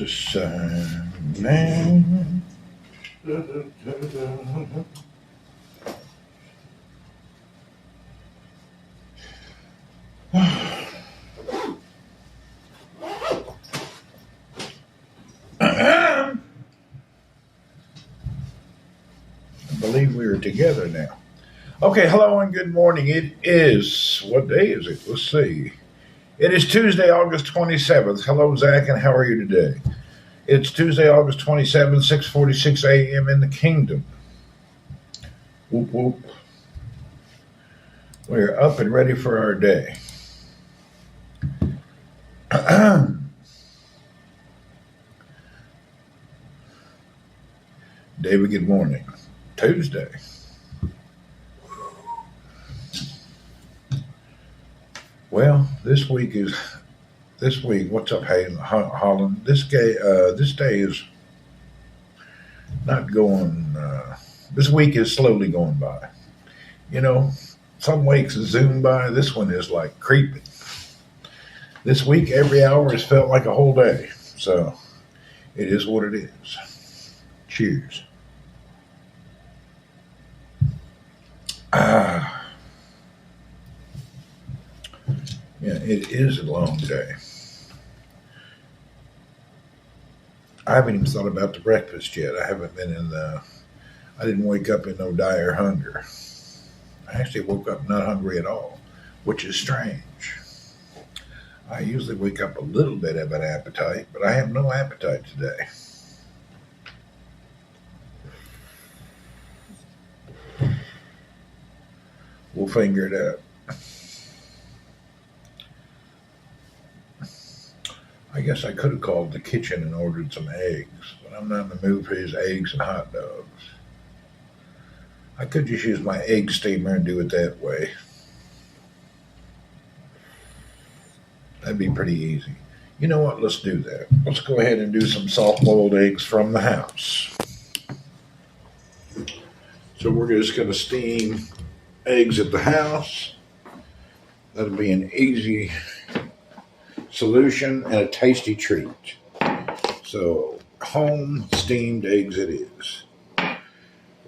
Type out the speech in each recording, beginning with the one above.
Man. I believe we are together now. Okay, hello and good morning. It is, what day is it? Let's see. It is Tuesday, August 27th. Hello, Zach, and how are you today? It's Tuesday, August 27th, 6:46 a.m. in the kingdom. Whoop, whoop. We're up and ready for our day. David, good morning. Tuesday. Well, this week. What's up, Hayden Holland? This day is not going. This week is slowly going by. You know, some weeks zoom by. This one is like creeping. This week, every hour has felt like a whole day. So, it is what it is. Cheers. Yeah, it is a long day. I haven't even thought about the breakfast yet. I didn't wake up in no dire hunger. I actually woke up not hungry at all, which is strange. I usually wake up a little bit of an appetite, but I have no appetite today. We'll figure it out. I guess I could have called the kitchen and ordered some eggs, but I'm not in the mood for his eggs and hot dogs. I could just use my egg steamer and do it that way. That'd be pretty easy. You know what? Let's do that. Let's go ahead and do some soft-boiled eggs from the house. So we're just going to steam eggs at the house. That'll be an easy solution and a tasty treat. So, home steamed eggs it is.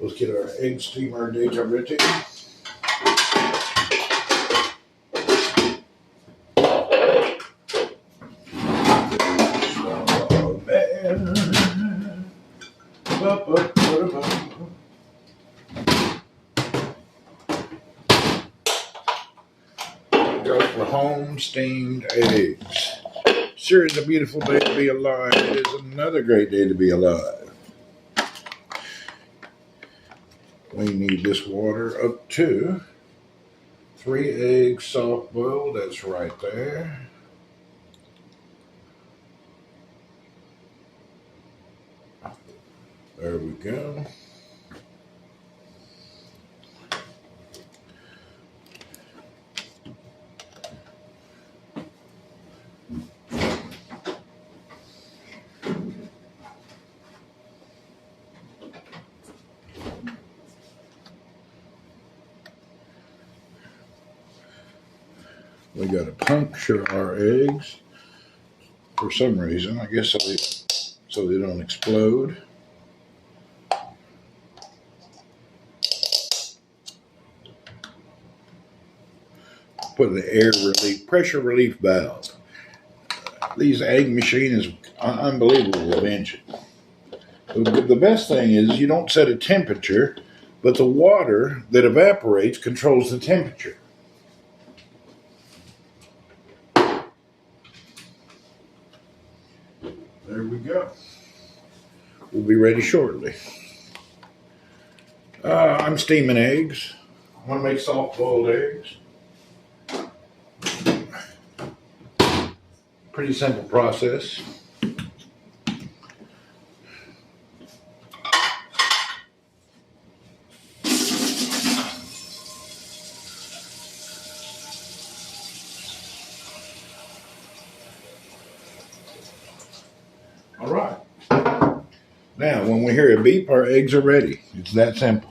Let's get our egg steamer data ready. Go for home steamed eggs. Sure is a beautiful day to be alive. It is another great day to be alive. We need this water up to 3 eggs soft boiled. That's right there. There we go. We got to puncture our eggs for some reason. I guess so they don't explode. Put the pressure relief valve. These egg machine is an unbelievable invention. The best thing is you don't set a temperature, but the water that evaporates controls the temperature. There we go. We'll be ready shortly. I'm steaming eggs. I want to make soft-boiled eggs. Pretty simple process. All right. Now, when we hear a beep, our eggs are ready. It's that simple.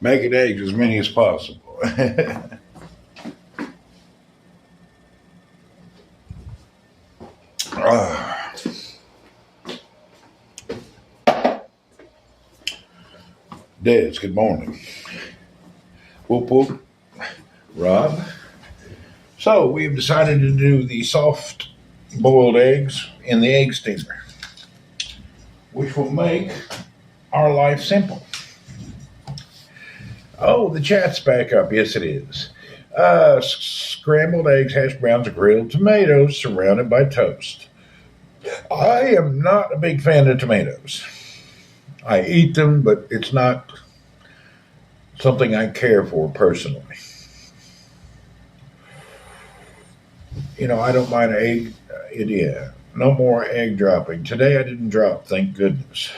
Make it eggs as many as possible. Des, good morning. Whoop whoop. Rob. So we've decided to do the soft boiled eggs in the egg steamer, which will make our life simple. Oh, the chat's back up. Yes, it is. Scrambled eggs, hash browns, grilled tomatoes surrounded by toast. I am not a big fan of tomatoes. I eat them, but it's not something I care for personally. I don't mind egg. Yeah, no more egg dropping. Today I didn't drop, thank goodness.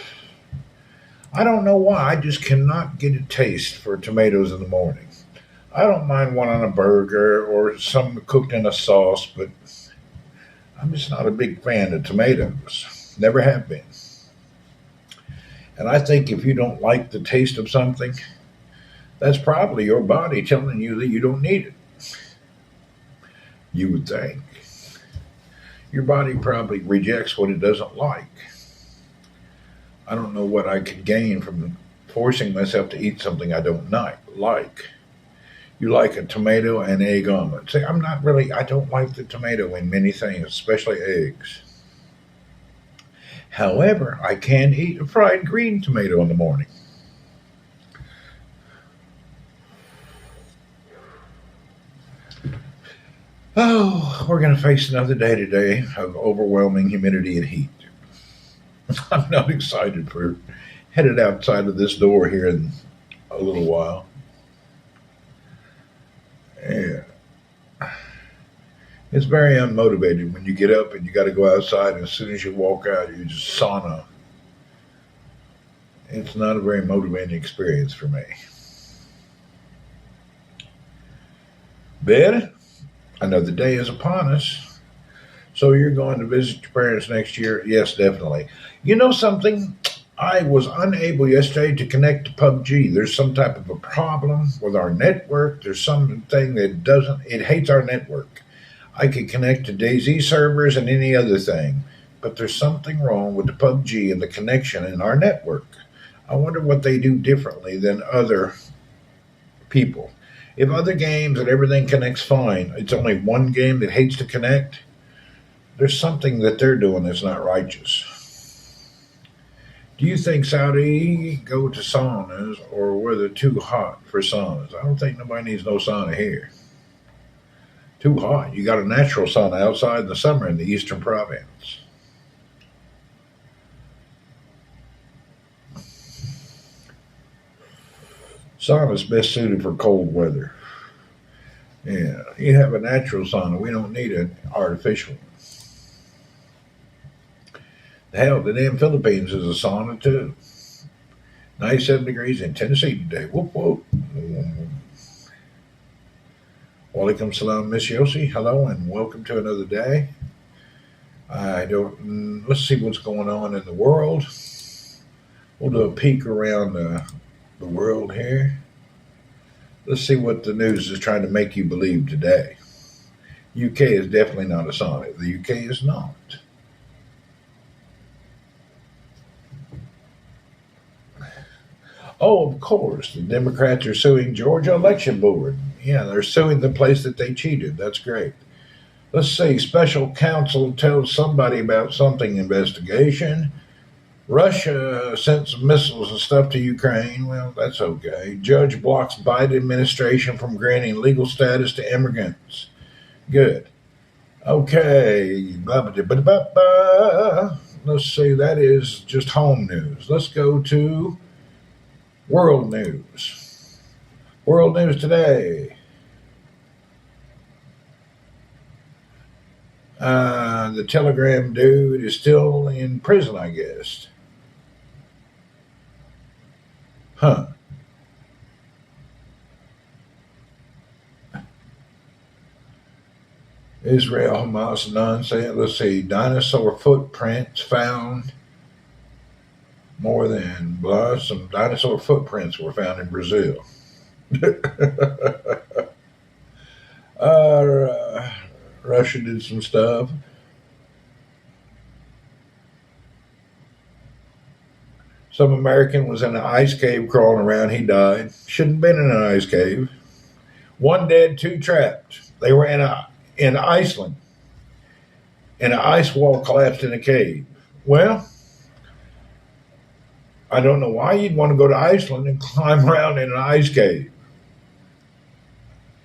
I don't know why. I just cannot get a taste for tomatoes in the morning. I don't mind one on a burger or some cooked in a sauce, but I'm just not a big fan of tomatoes. Never have been. And I think if you don't like the taste of something, that's probably your body telling you that you don't need it. You would think. Your body probably rejects what it doesn't like. I don't know what I could gain from forcing myself to eat something I don't like. You like a tomato and egg omelet. See, I don't like the tomato in many things, especially eggs. However, I can eat a fried green tomato in the morning. Oh, we're going to face another day today of overwhelming humidity and heat. I'm not excited for headed outside of this door here in a little while. Yeah. It's very unmotivating when you get up and you got to go outside, and as soon as you walk out, you just sauna. It's not a very motivating experience for me. Ben, another day is upon us. So you're going to visit your parents next year? Yes, definitely. You know something? I was unable yesterday to connect to PUBG. There's some type of a problem with our network. There's something that it hates our network. I could connect to DayZ servers and any other thing, but there's something wrong with the PUBG and the connection in our network. I wonder what they do differently than other people. If other games and everything connects fine, it's only one game that hates to connect. There's something that they're doing that's not righteous. Do you think Saudi go to saunas, or were they too hot for saunas? I don't think nobody needs no sauna here. Too hot. You got a natural sauna outside in the summer in the eastern province. Sauna's best suited for cold weather. Yeah, you have a natural sauna. We don't need an artificial one. Hell, the damn Philippines is a sauna too. 97 degrees in Tennessee today. Whoop whoop. Walaikum salam, Miss Yossi. Hello and welcome to another day. Let's see what's going on in the world. We'll do a peek around the world here. Let's see what the news is trying to make you believe today. UK is definitely not a sauna. The UK is not. Oh, of course, the Democrats are suing Georgia Election Board. Yeah, they're suing the place that they cheated. That's great. Let's see. Special counsel tells somebody about something investigation. Russia sent some missiles and stuff to Ukraine. Well, that's okay. Judge blocks Biden administration from granting legal status to immigrants. Good. Okay. Let's see. That is just home news. Let's go to world news. World news today. The Telegram dude is still in prison, I guess. Huh. Israel, Hamas nonsense. Let's see. Dinosaur footprints found. More than blah. Some dinosaur footprints were found in Brazil. Russia did some stuff. Some American was in an ice cave crawling around. He died. Shouldn't have been in an ice cave. One dead, two trapped. They were in Iceland, and an ice wall collapsed in a cave. Well, I don't know why you'd want to go to Iceland and climb around in an ice cave.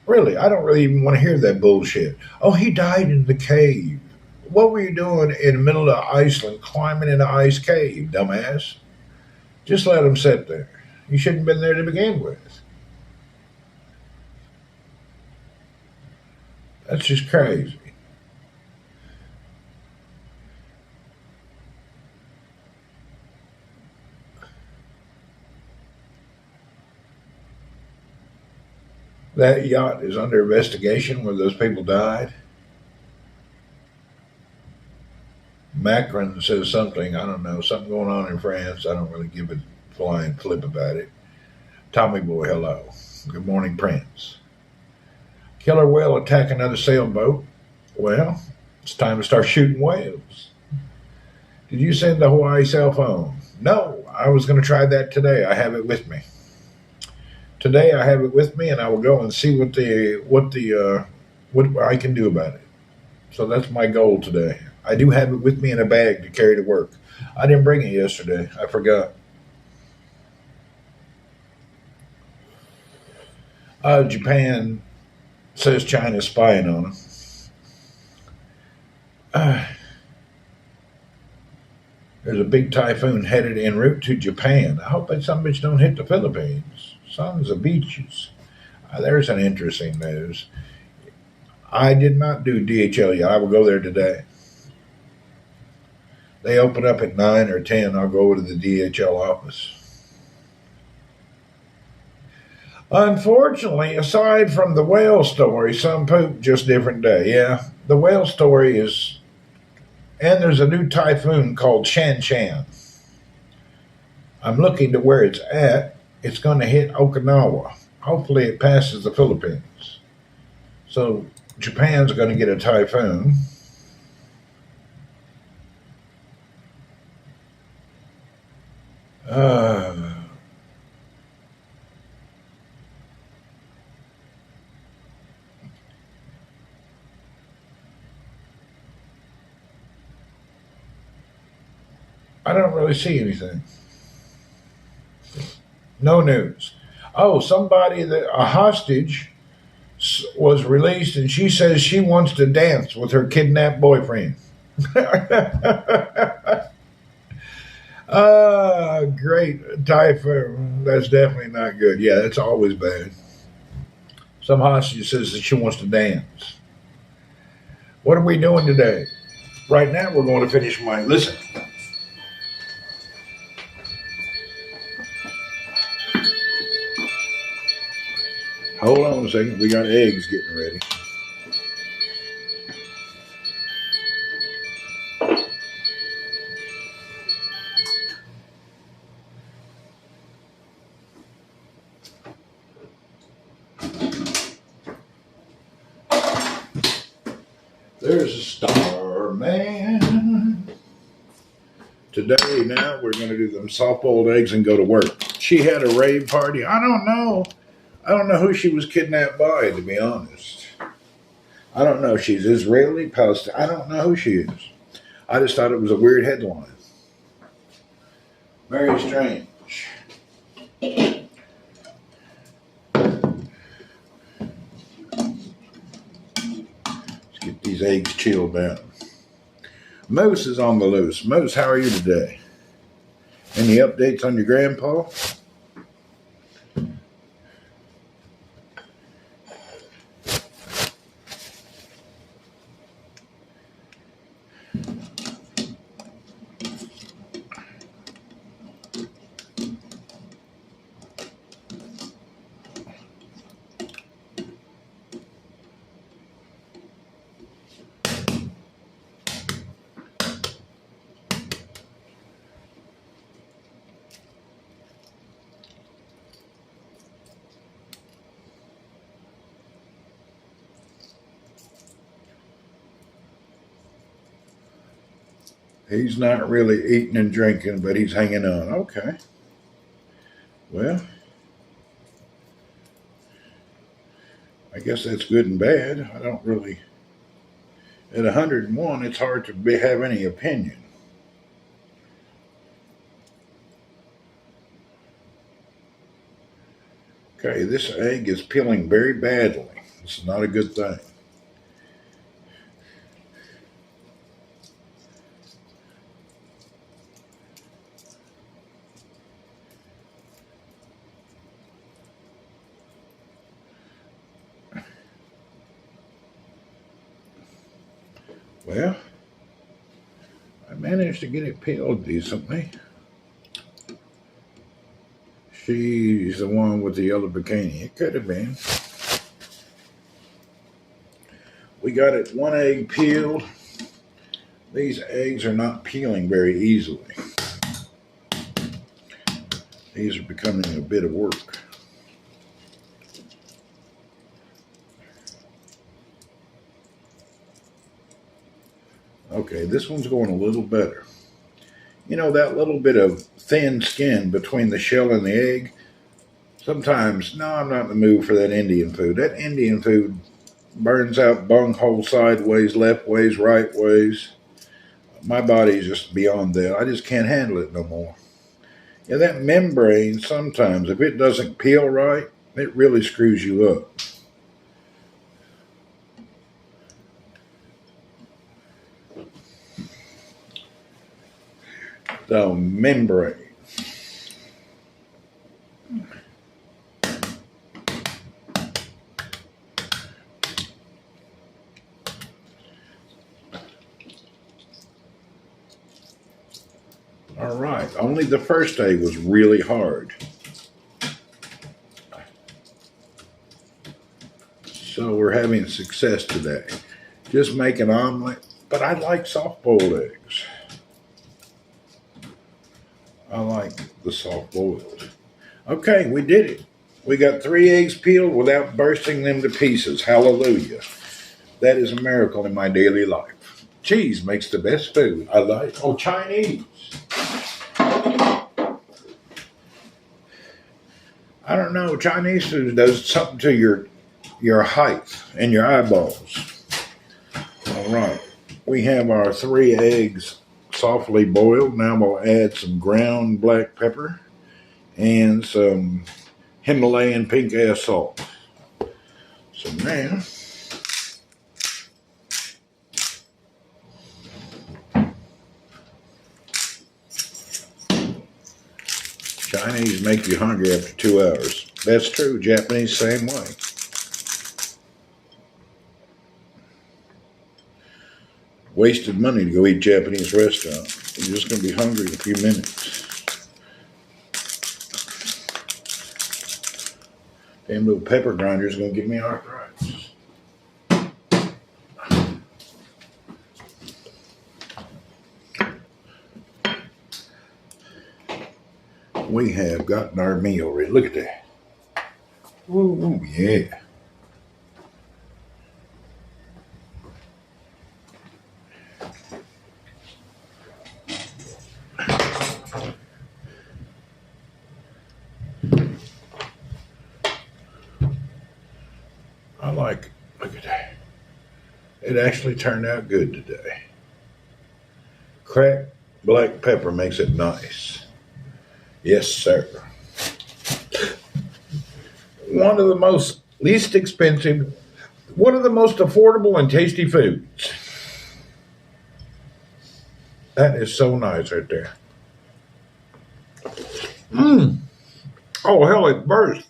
Really, I don't really even want to hear that bullshit. Oh, he died in the cave. What were you doing in the middle of Iceland climbing in an ice cave, dumbass? Just let him sit there. You shouldn't have been there to begin with. That's just crazy. That yacht is under investigation where those people died. Macron says something, I don't know, something going on in France. I don't really give a flying flip about it. Tommy Boy, hello. Good morning, Prince. Killer whale attack another sailboat. Well, it's time to start shooting whales. Did you send the Hawaii cell phone? No, I was going to try that today. I have it with me. Today I have it with me, and I will go and see what I can do about it. So that's my goal today. I do have it with me in a bag to carry to work. I didn't bring it yesterday. I forgot. Japan says China's spying on them. There's a big typhoon headed en route to Japan. I hope that some bitch don't hit the Philippines. Sons of beaches. There's an interesting news. I did not do DHL yet. I will go there today. They open up at 9 or 10. I'll go over to the DHL office. Unfortunately, aside from the whale story, some poop, just different day. Yeah, the whale story is... And there's a new typhoon called Shan Shan. I'm looking to where it's at. It's going to hit Okinawa. Hopefully it passes the Philippines. So Japan's going to get a typhoon. I don't really see anything. No news. Oh, a hostage was released, and she says she wants to dance with her kidnapped boyfriend. Great typhoon. That's definitely not good. Yeah, that's always bad. Some hostage says that she wants to dance. What are we doing today? Right now, we're going to finish my... Listen. Hold on a second. We got eggs getting ready. There's a star man. Today, now, we're going to do them soft-boiled eggs and go to work. She had a rave party. I don't know who she was kidnapped by, to be honest. I don't know. She's Israeli, Palestinian. I don't know who she is. I just thought it was a weird headline. Very strange. Let's get these eggs chilled down. Moose is on the loose. Moose, how are you today? Any updates on your grandpa? He's not really eating and drinking, but he's hanging on. Okay. Well, I guess that's good and bad. I don't really. At 101, it's hard to have any opinion. Okay, this egg is peeling very badly. This is not a good thing. Well, I managed to get it peeled decently. She's the one with the yellow bikini. It could have been. We got it one egg peeled. These eggs are not peeling very easily. These are becoming a bit of work. Okay, this one's going a little better. You know, that little bit of thin skin between the shell and the egg, sometimes, no, I'm not in the mood for that Indian food. That Indian food burns out bunghole sideways, left ways, right ways. My body's just beyond that. I just can't handle it no more. Yeah, that membrane, sometimes, if it doesn't peel right, it really screws you up. The membrane. All right, only the first egg was really hard. So we're having success today. Just make an omelet, but I like soft-boiled eggs. I like the soft-boiled. Okay, we did it. We got 3 eggs peeled without bursting them to pieces. Hallelujah. That is a miracle in my daily life. Cheese makes the best food. I like. Oh, Chinese. I don't know. Chinese food does something to your height and your eyeballs. All right. We have our 3 eggs softly boiled. Now we'll add some ground black pepper and some Himalayan pink ass salt. So now Chinese make you hungry after 2 hours. That's true. Japanese, same way. Wasted money to go eat Japanese restaurant. You're just going to be hungry in a few minutes. Damn little pepper grinder is going to give me arthritis. We have gotten our meal ready. Look at that. Ooh, yeah. I like it. Look at that. It actually turned out good today. Cracked black pepper makes it nice. Yes, sir. One of the most least expensive, one of the most affordable and tasty foods. That is so nice right there. Oh, hell, it burst.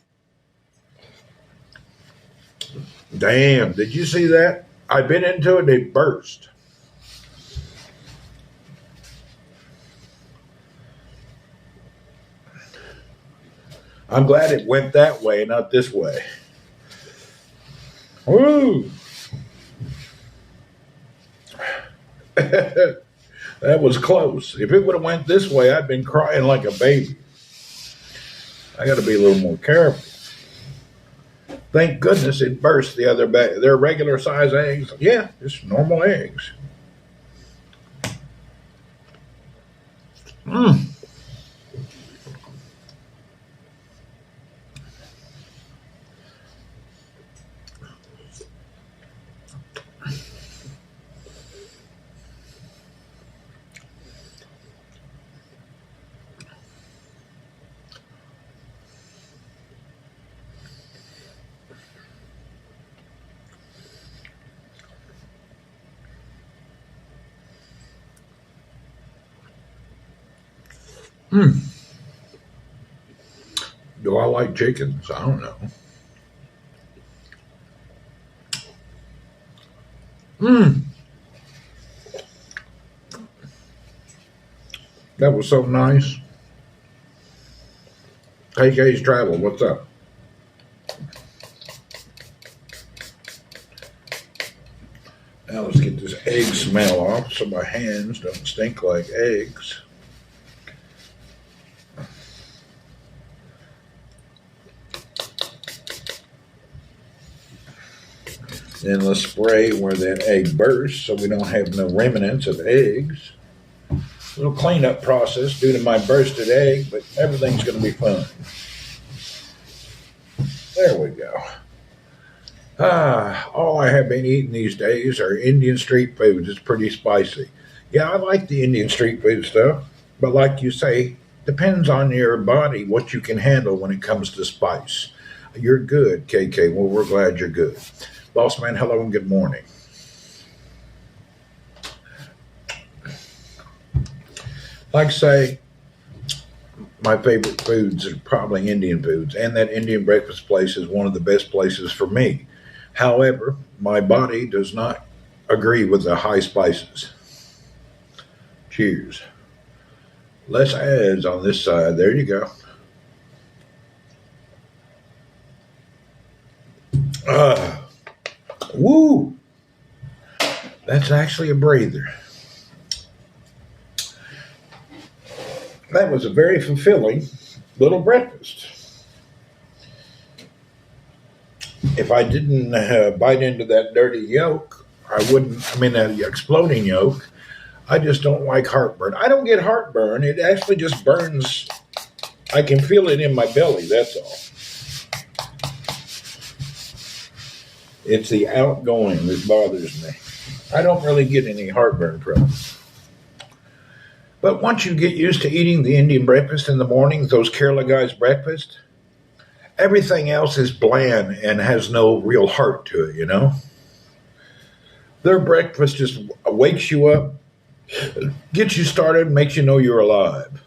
Damn, did you see that? I bit into it, it burst. I'm glad it went that way, not this way. Woo! That was close. If it would have went this way, I'd been crying like a baby. I got to be a little more careful. Thank goodness it burst the other bag. They're regular size eggs. Yeah, just normal eggs. Mm. Mm. Do I like chickens? I don't know. Mm. That was so nice. KK's Travel, what's up? Now let's get this egg smell off so my hands don't stink like eggs. Then let's spray where that egg bursts so we don't have no remnants of eggs. A little cleanup process due to my bursted egg, but everything's going to be fun. There we go. All I have been eating these days are Indian street foods. It's pretty spicy. Yeah, I like the Indian street food stuff, but like you say, depends on your body what you can handle when it comes to spice. You're good, KK. Well, we're glad you're good. Boss man, hello and good morning. Like I say, my favorite foods are probably Indian foods, and that Indian breakfast place is one of the best places for me. However, my body does not agree with the high spices. Cheers. Less ads on this side. There you go. Ah, woo! That's actually a breather. That was a very fulfilling little breakfast. If I didn't bite into that dirty yolk, I wouldn't, I mean, that exploding yolk, I just don't like heartburn. I don't get heartburn. It actually just burns. I can feel it in my belly, that's all. It's the outgoing that bothers me. I don't really get any heartburn from it. But once you get used to eating the Indian breakfast in the morning, those Kerala guys' breakfast, everything else is bland and has no real heart to it, you know? Their breakfast just wakes you up, gets you started, makes you know you're alive.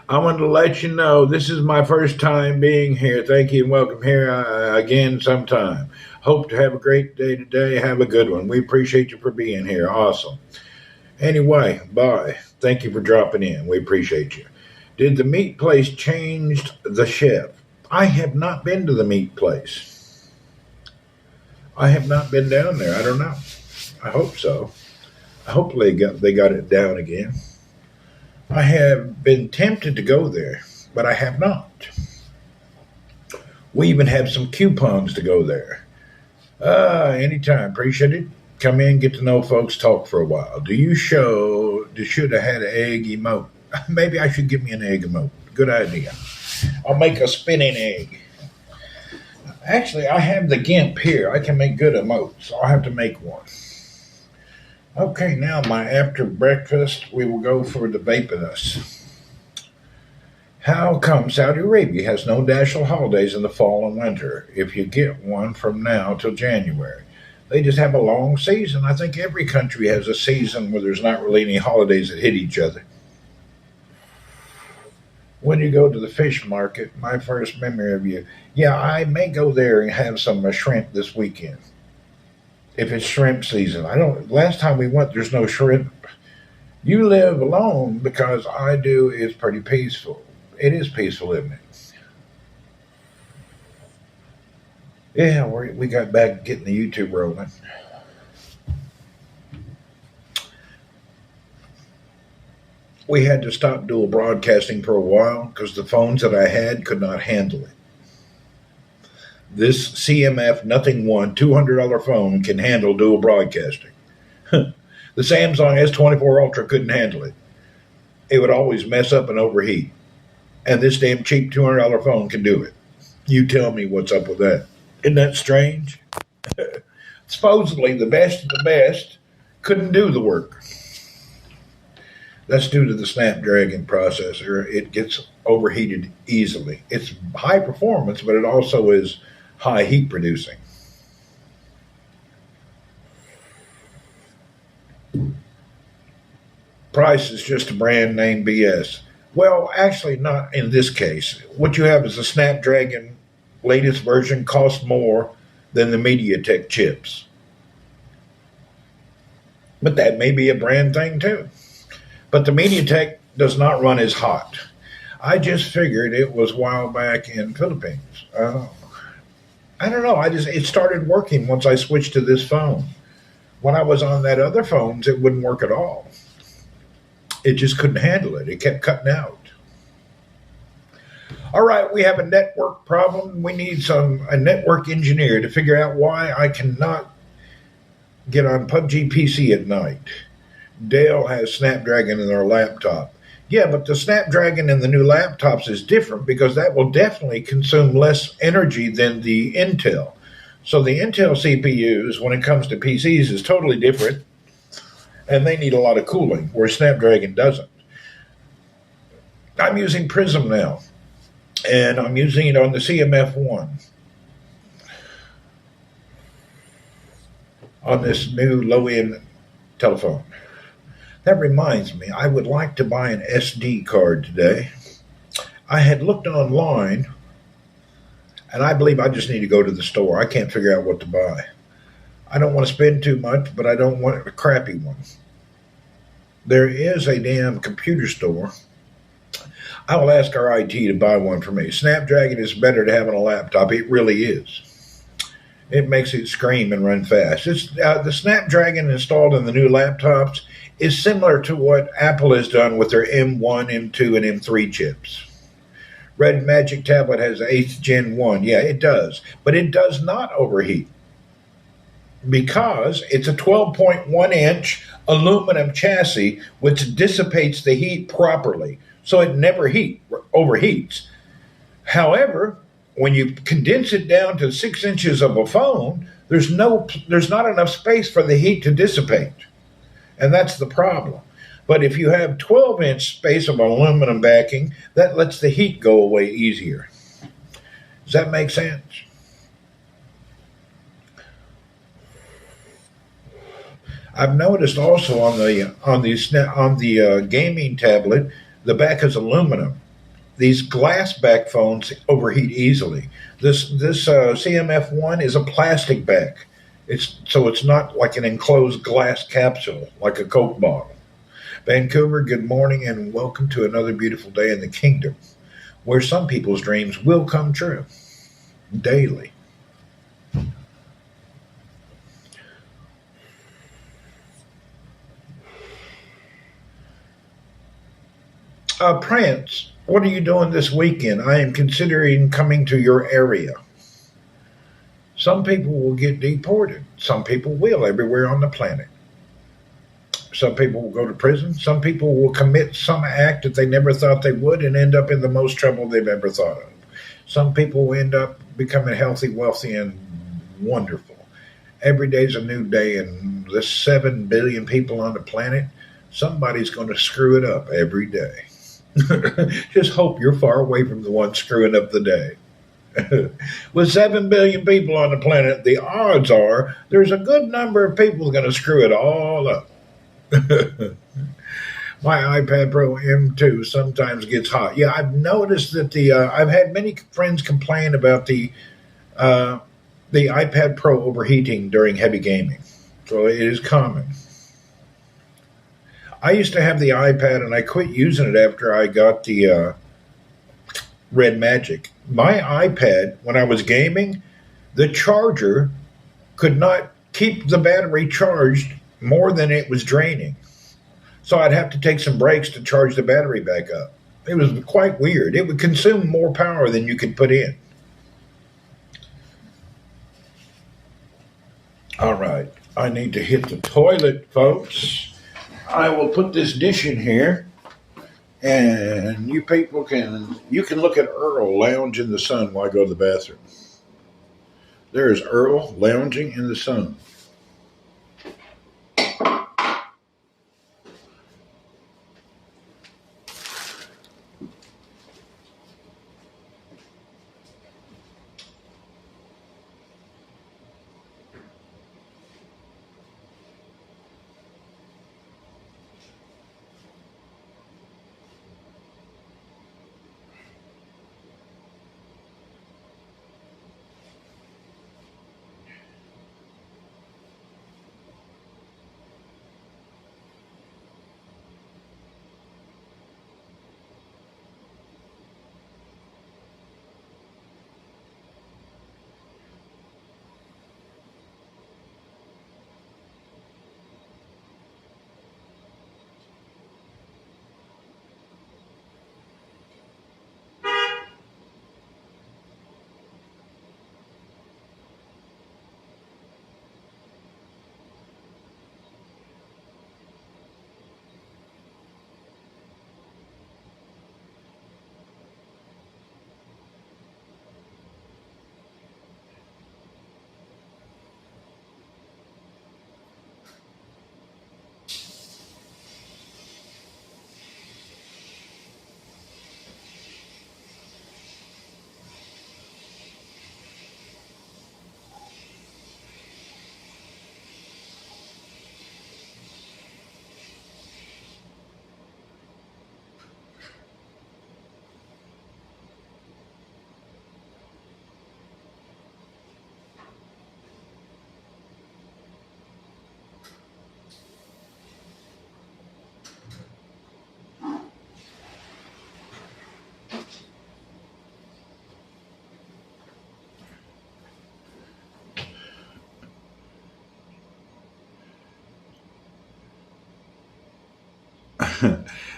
I wanted to let you know this is my first time being here. Thank you and welcome here again sometime. Hope to have a great day today. Have a good one. We appreciate you for being here. Awesome. Anyway, bye. Thank you for dropping in. We appreciate you. Did the meat place change the chef? I have not been to the meat place. I have not been down there. I don't know. I hope so. Hopefully they got it down again. I have been tempted to go there, but I have not. We even have some coupons to go there. Anytime. Appreciate it. Come in, get to know folks, talk for a while. Should have had an egg emote. Maybe I should give me an egg emote. Good idea. I'll make a spinning egg. Actually, I have the GIMP here. I can make good emotes. I'll have to make one. Okay, now my after breakfast, we will go for the Vapenus. How come Saudi Arabia has no national holidays in the fall and winter if you get one from now till January? They just have a long season. I think every country has a season where there's not really any holidays that hit each other. When you go to the fish market, my first memory of you, yeah, I may go there and have some shrimp this weekend. If it's shrimp season, I don't. Last time we went, there's no shrimp. You live alone because I do. It's pretty peaceful. It is peaceful, isn't it? Yeah, we got back getting the YouTube rolling. We had to stop dual broadcasting for a while because the phones that I had could not handle it. This CMF Nothing One $200 phone can handle dual broadcasting. The Samsung S24 Ultra couldn't handle it. It would always mess up and overheat. And this damn cheap $200 phone can do it. You tell me what's up with that. Isn't that strange? Supposedly, the best of the best couldn't do the work. That's due to the Snapdragon processor. It gets overheated easily. It's high performance, but it also is high heat producing. Price is just a brand name BS. Well, actually, not in this case. What you have is the Snapdragon latest version costs more than the MediaTek chips. But that may be a brand thing too. But the MediaTek does not run as hot. I just figured it was a while back in Philippines. I don't know. It started working once I switched to this phone. When I was on that other phones, it wouldn't work at all. It just couldn't handle it. It kept cutting out. All right, we have a network problem. We need a network engineer to figure out why I cannot get on PUBG PC at night. Dell has Snapdragon in their laptop. Yeah, but the Snapdragon in the new laptops is different because that will definitely consume less energy than the Intel. So the Intel CPUs, when it comes to PCs, is totally different, and they need a lot of cooling, where Snapdragon doesn't. I'm using Prism now, and I'm using it on the CMF1 on this new low-end telephone. That reminds me, I would like to buy an SD card today. I had looked online, and I believe I just need to go to the store. I can't figure out what to buy. I don't want to spend too much, but I don't want a crappy one. There is a damn computer store. I will ask our IT to buy one for me. Snapdragon is better to have on a laptop. It really is. It makes it scream and run fast. The Snapdragon installed in the new laptops is similar to what Apple has done with their M1, M2, and M3 chips. Red Magic Tablet has 8th Gen 1. Yeah, it does. But it does not overheat because it's a 12.1-inch aluminum chassis which dissipates the heat properly. So it never overheats. However, when you condense it down to 6 inches of a phone, there's not enough space for the heat to dissipate. And that's the problem. But if you have 12-inch space of aluminum backing, that lets the heat go away easier. Does that make sense? I've noticed also on the gaming tablet, the back is aluminum. These glass back phones overheat easily. This CMF1 is a plastic back. It's not like an enclosed glass capsule like a Coke bottle. Vancouver, good morning and welcome to another beautiful day in the kingdom, where some people's dreams will come true daily. Prince, what are you doing this weekend? I am considering coming to your area. Some people will get deported. Some people will everywhere on the planet. Some people will go to prison. Some people will commit some act that they never thought they would and end up in the most trouble they've ever thought of. Some people will end up becoming healthy, wealthy, and wonderful. Every day's a new day, and the 7 billion people on the planet, somebody's going to screw it up every day. Just hope you're far away from the one screwing up the day. With 7 billion people on the planet, the odds are there's a good number of people going to screw it all up. My iPad Pro M2 sometimes gets hot. Yeah, I've noticed that I've had many friends complain about the iPad Pro overheating during heavy gaming. So it is common. I used to have the iPad and I quit using it after I got the Red Magic. My iPad, when I was gaming, the charger could not keep the battery charged more than it was draining. So I'd have to take some breaks to charge the battery back up. It was quite weird. It would consume more power than you could put in. All right. I need to hit the toilet, folks. I will put this dish in here, and you can look at Earl lounge in the sun while I go to the bathroom. There is Earl lounging in the sun.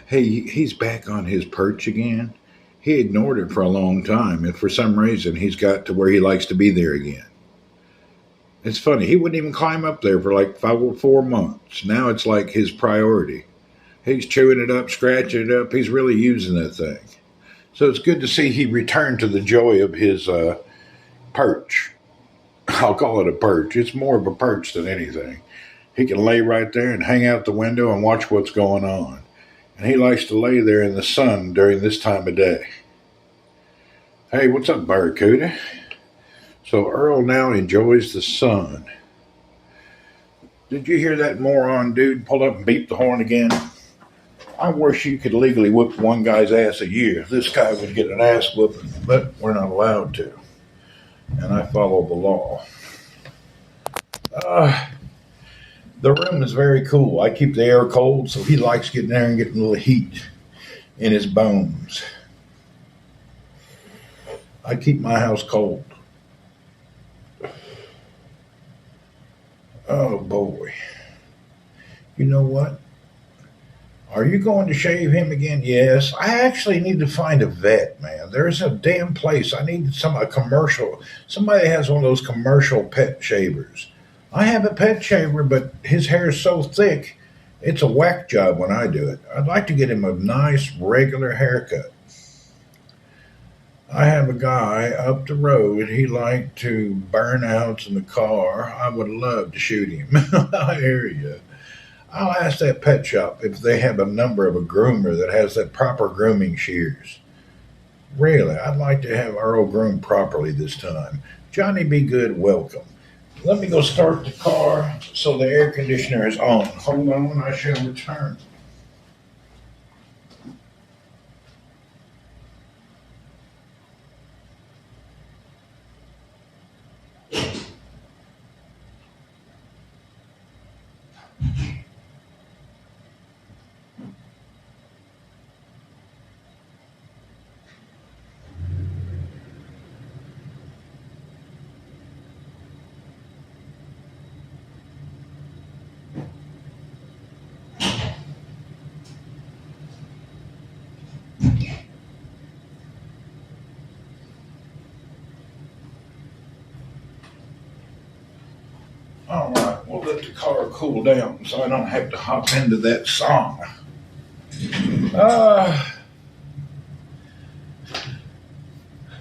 Hey, he's back on his perch again. He ignored it for a long time, and for some reason, he's got to where he likes to be there again. It's funny. He wouldn't even climb up there for like 4 months. Now it's like his priority. He's chewing it up, scratching it up. He's really using that thing. So it's good to see he returned to the joy of his perch. I'll call it a perch. It's more of a perch than anything. He can lay right there and hang out the window and watch what's going on. And he likes to lay there in the sun during this time of day. Hey, what's up, Barracuda? So Earl now enjoys the sun. Did you hear that moron dude pull up and beep the horn again? I wish you could legally whoop one guy's ass a year. This guy would get an ass whooping, but we're not allowed to. And I follow the law. Uh, the room is very cool. I keep the air cold, so he likes getting there and getting a little heat in his bones. I keep my house cold. Oh boy. You know what? Are you going to shave him again? Yes. I actually need to find a vet, man. There's a damn place. I need a commercial. Somebody has one of those commercial pet shavers. I have a pet shaver, but his hair is so thick, it's a whack job when I do it. I'd like to get him a nice regular haircut. I have a guy up the road. He liked to burn out in the car. I would love to shoot him. I hear you. I'll ask that pet shop if they have a number of a groomer that has that proper grooming shears. Really, I'd like to have Earl groomed properly this time. Johnny be good, welcome. Let me go start the car so the air conditioner is on. Hold on, I shall return. All right, well, let the car cool down so I don't have to hop into that song.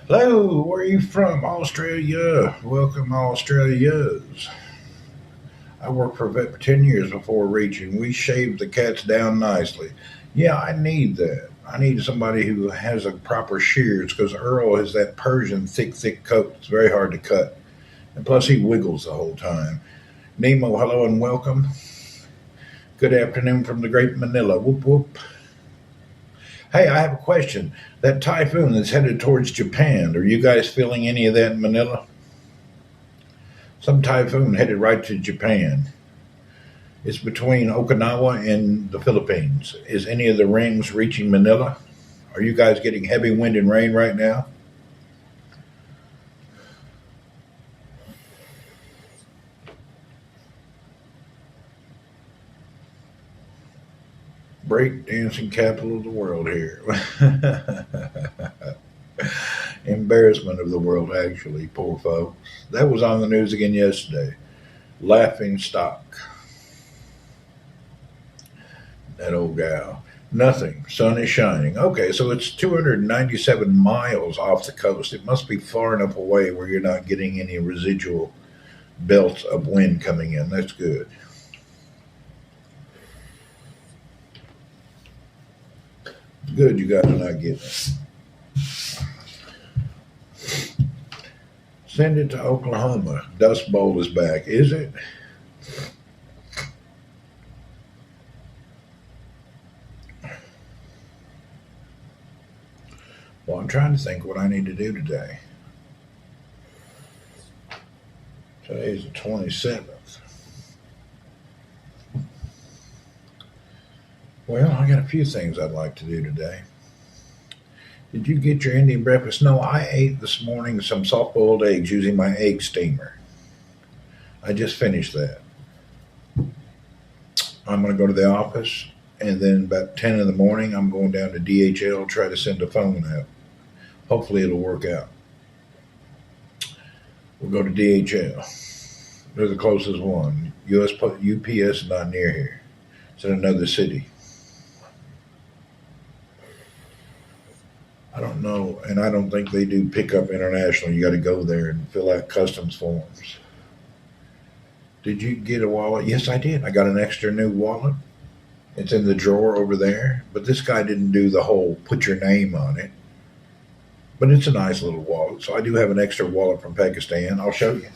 Hello, where are you from? Australia. Welcome, Australians. I worked for a vet for 10 years before reaching. We shaved the cats down nicely. Yeah, I need that. I need somebody who has a proper shears because Earl has that Persian thick coat. It's very hard to cut. And plus, he wiggles the whole time. Nemo, hello and welcome. Good afternoon from the great Manila. Whoop, whoop. Hey, I have a question. That typhoon that's headed towards Japan, are you guys feeling any of that in Manila? Some typhoon headed right to Japan. It's between Okinawa and the Philippines. Is any of the rings reaching Manila? Are you guys getting heavy wind and rain right now? Breakdancing capital of the world here. Embarrassment of the world, actually, poor folks. That was on the news again yesterday. Laughing stock. That old gal. Nothing. Sun is shining. Okay, so it's 297 miles off the coast. It must be far enough away where you're not getting any residual belts of wind coming in. That's good. Good, you guys are not getting it. Send it to Oklahoma. Dust Bowl is back. Is it? Well, I'm trying to think what I need to do today. Today's the 27th. Well, I got a few things I'd like to do today. Did you get your Indian breakfast? No, I ate this morning some soft boiled eggs using my egg steamer. I just finished that. I'm going to go to the office, and then about 10 in the morning, I'm going down to DHL, try to send a phone out. Hopefully it'll work out. We'll go to DHL. They're the closest one. UPS is not near here. It's in another city. I don't know, and I don't think they do pickup international. You got to go there and fill out customs forms. Did you get a wallet? Yes, I did. I got an extra new wallet. It's in the drawer over there, but this guy didn't do the whole put your name on it. But it's a nice little wallet. So I do have an extra wallet from Pakistan. I'll show you.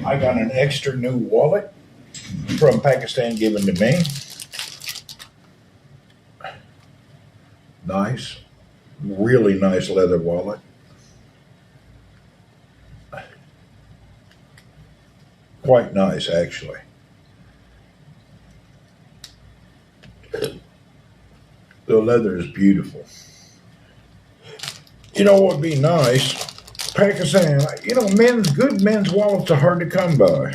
I got an extra new wallet from Pakistan given to me. Nice. Really nice leather wallet. Quite nice, actually. The leather is beautiful. You know what would be nice? Pakistan, good men's wallets are hard to come by.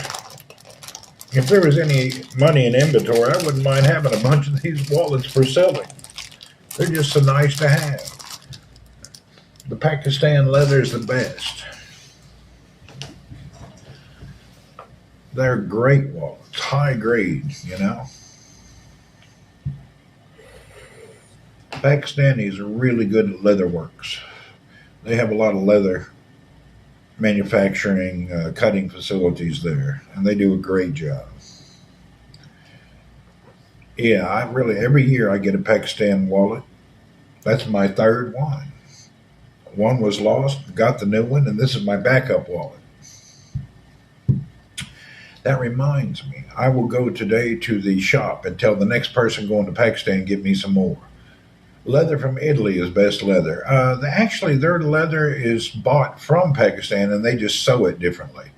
If there was any money in inventory, I wouldn't mind having a bunch of these wallets for selling. They're just so nice to have. The Pakistan leather is the best. They're great wallets, high grade, Pakistanis are really good at leather works. They have a lot of leather manufacturing, cutting facilities there, and they do a great job. Yeah, every year I get a Pakistan wallet. That's my third one. One was lost, got the new one, and this is my backup wallet. That reminds me, I will go today to the shop and tell the next person going to Pakistan, get me some more. Leather from Italy is best leather. Actually, their leather is bought from Pakistan, and they just sew it differently.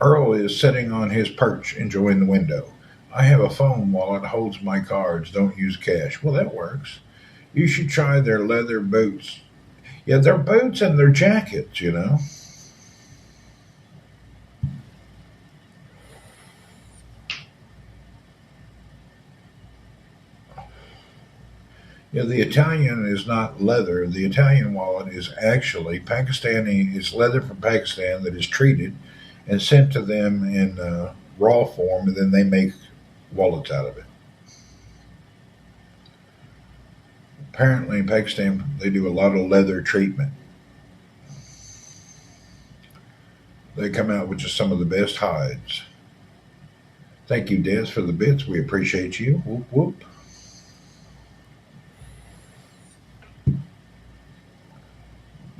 Earl is sitting on his perch, enjoying the window. I have a phone wallet, holds my cards, don't use cash. Well, that works. You should try their leather boots. Yeah, their boots and their jackets. Yeah, the Italian is not leather. The Italian wallet is actually Pakistani. It's leather from Pakistan that is treated and sent to them in raw form, and then they make wallets out of it. Apparently, in Pakistan, they do a lot of leather treatment. They come out with just some of the best hides. Thank you, Des, for the bits. We appreciate you. Whoop, whoop.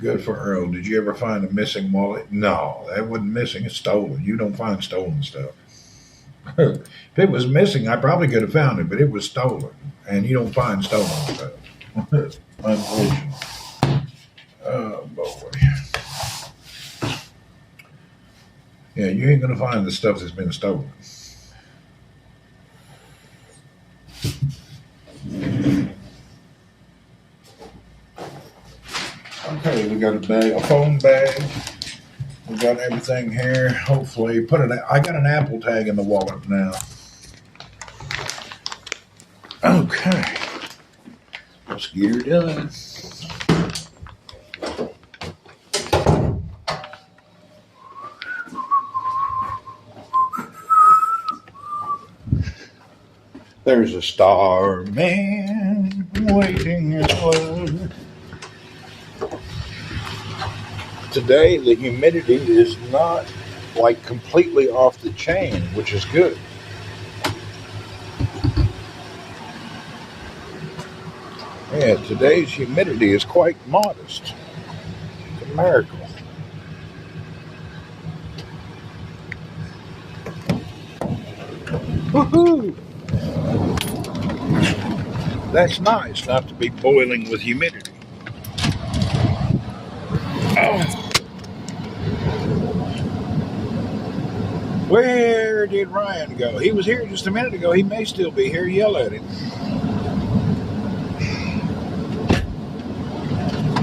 Good for Earl. Did you ever find a missing wallet? No, that wasn't missing. It's stolen. You don't find stolen stuff. If it was missing, I probably could have found it, but it was stolen. And you don't find stolen stuff. Unfortunately. Oh, boy. Yeah, you ain't going to find the stuff that's been stolen. Okay, we got a phone bag. We got everything here. Hopefully, I got an Apple tag in the wallet now. Okay, let's get her done. There's a starman waiting in love. Today, the humidity is not like completely off the chain, which is good. Yeah, today's humidity is quite modest. It's a miracle. Woohoo! That's nice not to be boiling with humidity. Oh. Where did Ryan go? He was here just a minute ago. He may still be here. Yell at him.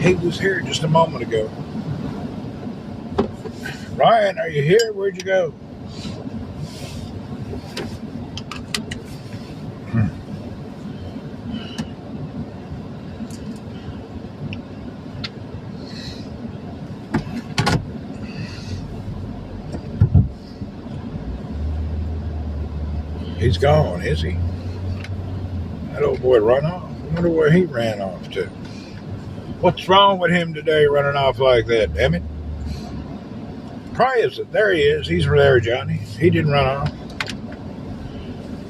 He was here just a moment ago. Ryan, are you here? Where'd you go? He's gone, is he? That old boy run off. I wonder where he ran off to. What's wrong with him today running off like that, Emmett? Probably isn't. There he is. He's there, Johnny. He didn't run off.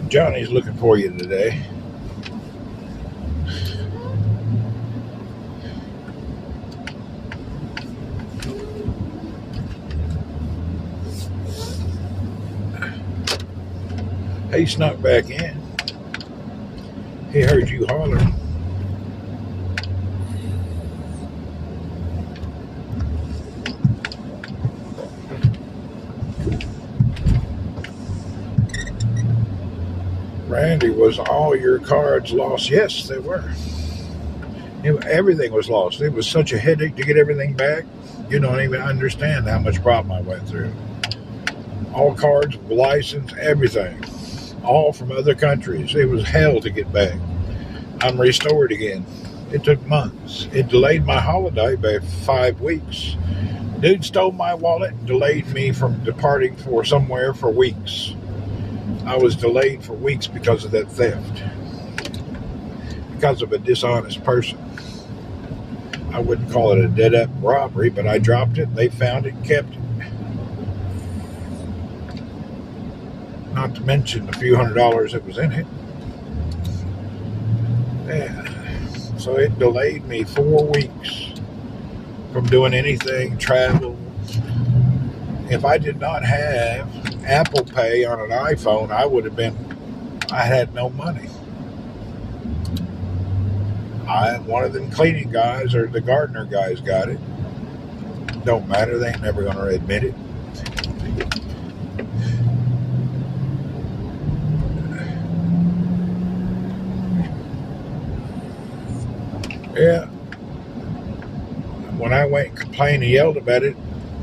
Johnny's looking for you today. He snuck back in. He heard you hollering. Randy, was all your cards lost? Yes, they were. Everything was lost. It was such a headache to get everything back. You don't even understand how much problem I went through. All cards, license, everything. All from other countries. It was hell to get back. I'm restored again. It took months. It delayed my holiday by 5 weeks. Dude stole my wallet and delayed me from departing for somewhere for weeks. I was delayed for weeks because of that theft. Because of a dishonest person. I wouldn't call it a dead-up robbery, but I dropped it, they found it, kept it. Not to mention the few $100s that was in it. Yeah. So it delayed me 4 weeks from doing anything, travel. If I did not have Apple Pay on an iPhone, I had no money. One of them cleaning guys or the gardener guys got it. Don't matter, they ain't never going to admit it. Yeah. When I went and complained and yelled about it,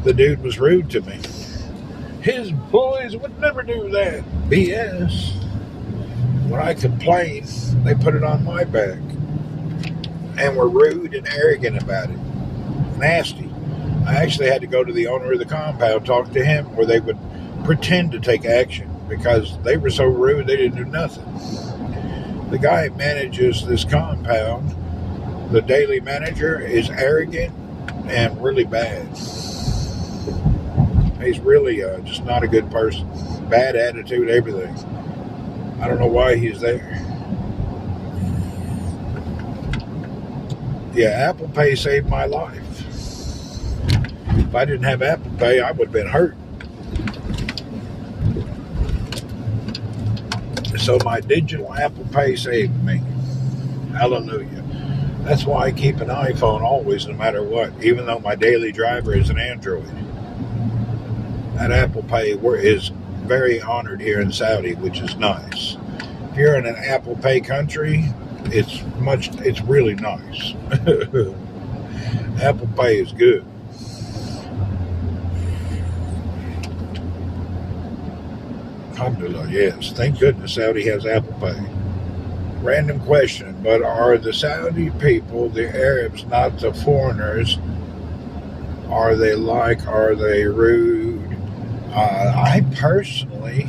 the dude was rude to me. His employees would never do that. BS. When I complained, they put it on my back. and were rude and arrogant about it. Nasty. I actually had to go to the owner of the compound, talk to him, where they would pretend to take action because they were so rude they didn't do nothing. The guy who manages this compound, the daily manager, is arrogant and really bad. He's really just not a good person. Bad attitude, everything. I don't know why he's there. Yeah, Apple Pay saved my life. If I didn't have Apple Pay, I would have been hurt. So my digital Apple Pay saved me. Hallelujah. That's why I keep an iPhone always, no matter what, even though my daily driver is an Android. That Apple Pay is very honored here in Saudi, which is nice. If you're in an Apple Pay country, it's really nice. Apple Pay is good. Alhamdulillah, yes. Thank goodness Saudi has Apple Pay. Random question, but are the Saudi people, the Arabs, not the foreigners? Are they rude? I personally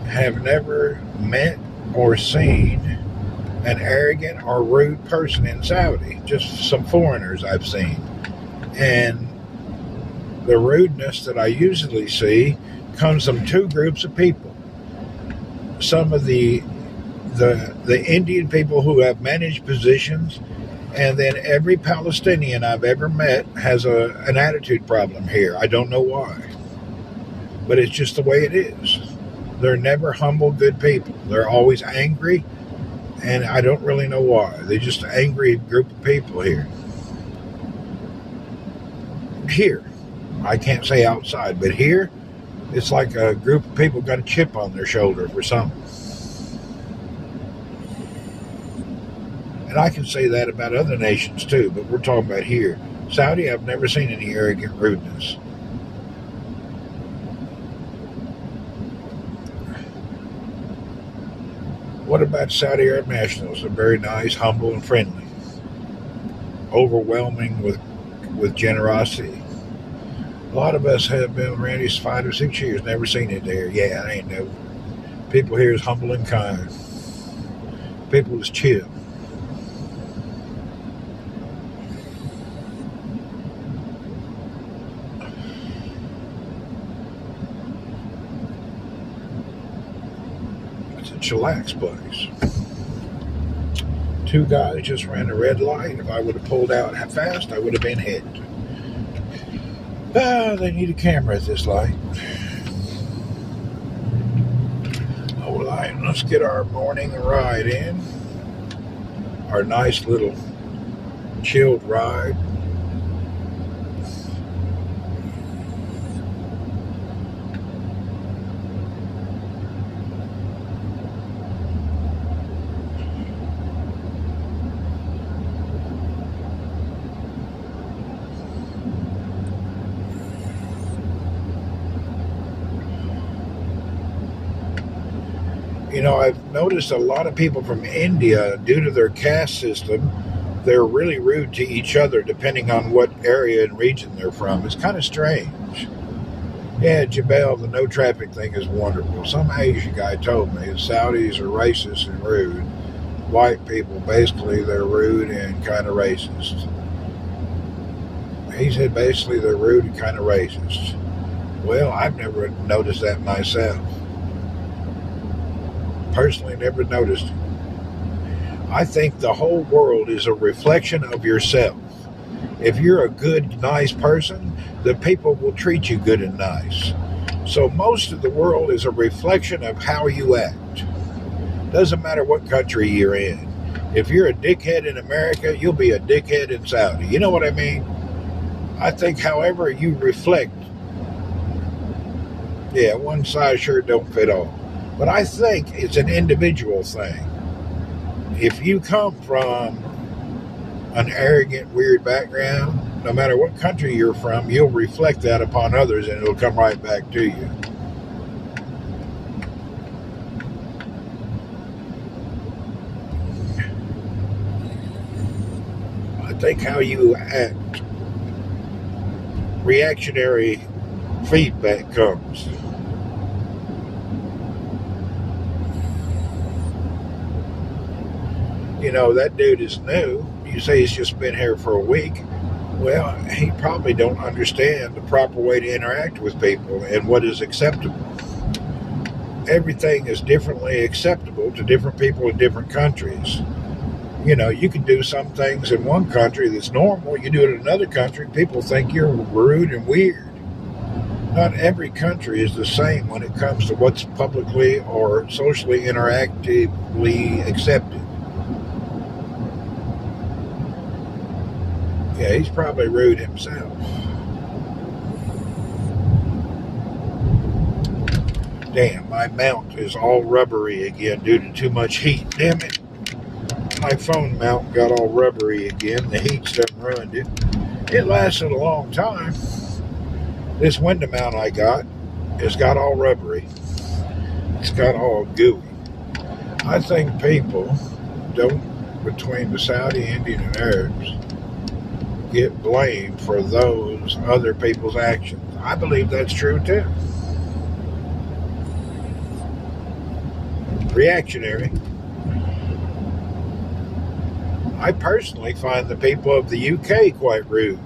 have never met or seen an arrogant or rude person in Saudi. Just some foreigners I've seen. And the rudeness that I usually see comes from two groups of people. Some of the Indian people who have managed positions, and then every Palestinian I've ever met has an attitude problem here. I don't know why. But it's just the way it is. They're never humble, good people. They're always angry, and I don't really know why. They're just an angry group of people here. Here. I can't say outside, but here, it's like a group of people got a chip on their shoulder for something. And I can say that about other nations too, but we're talking about here. Saudi, I've never seen any arrogant rudeness. What about Saudi Arab nationals? They're very nice, humble, and friendly. Overwhelming with generosity. A lot of us have been with Randy 5 or 6 years, never seen it there. Yeah, I ain't no. People here is humble and kind. People is chill. It's a chillax place. Two guys just ran a red light. If I would have pulled out fast, I would have been hit. They need a camera at this light. Oh, light. Let's get our morning ride in. Our nice little chilled ride. You know, I've noticed a lot of people from India, due to their caste system, they're really rude to each other depending on what area and region they're from. It's kind of strange. Yeah, Jebel, the no traffic thing is wonderful. Some Asian guy told me the Saudis are racist and rude. White people, basically, they're rude and kind of racist. He said basically they're rude and kind of racist. Well, I've never noticed that myself. Personally never noticed it. I think the whole world is a reflection of yourself. If you're a good, nice person, the people will treat you good and nice. So most of the world is a reflection of how you act. Doesn't matter what country you're in. If you're a dickhead in America, you'll be a dickhead in Saudi. You know what I mean? I think however you reflect, yeah, one size sure don't fit all. But I think it's an individual thing. If you come from an arrogant, weird background, no matter what country you're from, you'll reflect that upon others and it'll come right back to you. think how you act, reactionary feedback comes. That dude is new. You say he's just been here for a week. Well, he probably don't understand the proper way to interact with people and what is acceptable. Everything is differently acceptable to different people in different countries. You can do some things in one country that's normal. You do it in another country, people think you're rude and weird. Not every country is the same when it comes to what's publicly or socially interactively accepted. Yeah, he's probably rude himself. Damn, my mount is all rubbery again due to too much heat. Damn it. My phone mount got all rubbery again. The heat's done ruined it. It lasted a long time. This window mount I got has got all rubbery. It's got all gooey. I think people between the Saudi, Indian, and Arabs, get blamed for those other people's actions. I believe that's true too. Reactionary. I personally find the people of the UK quite rude.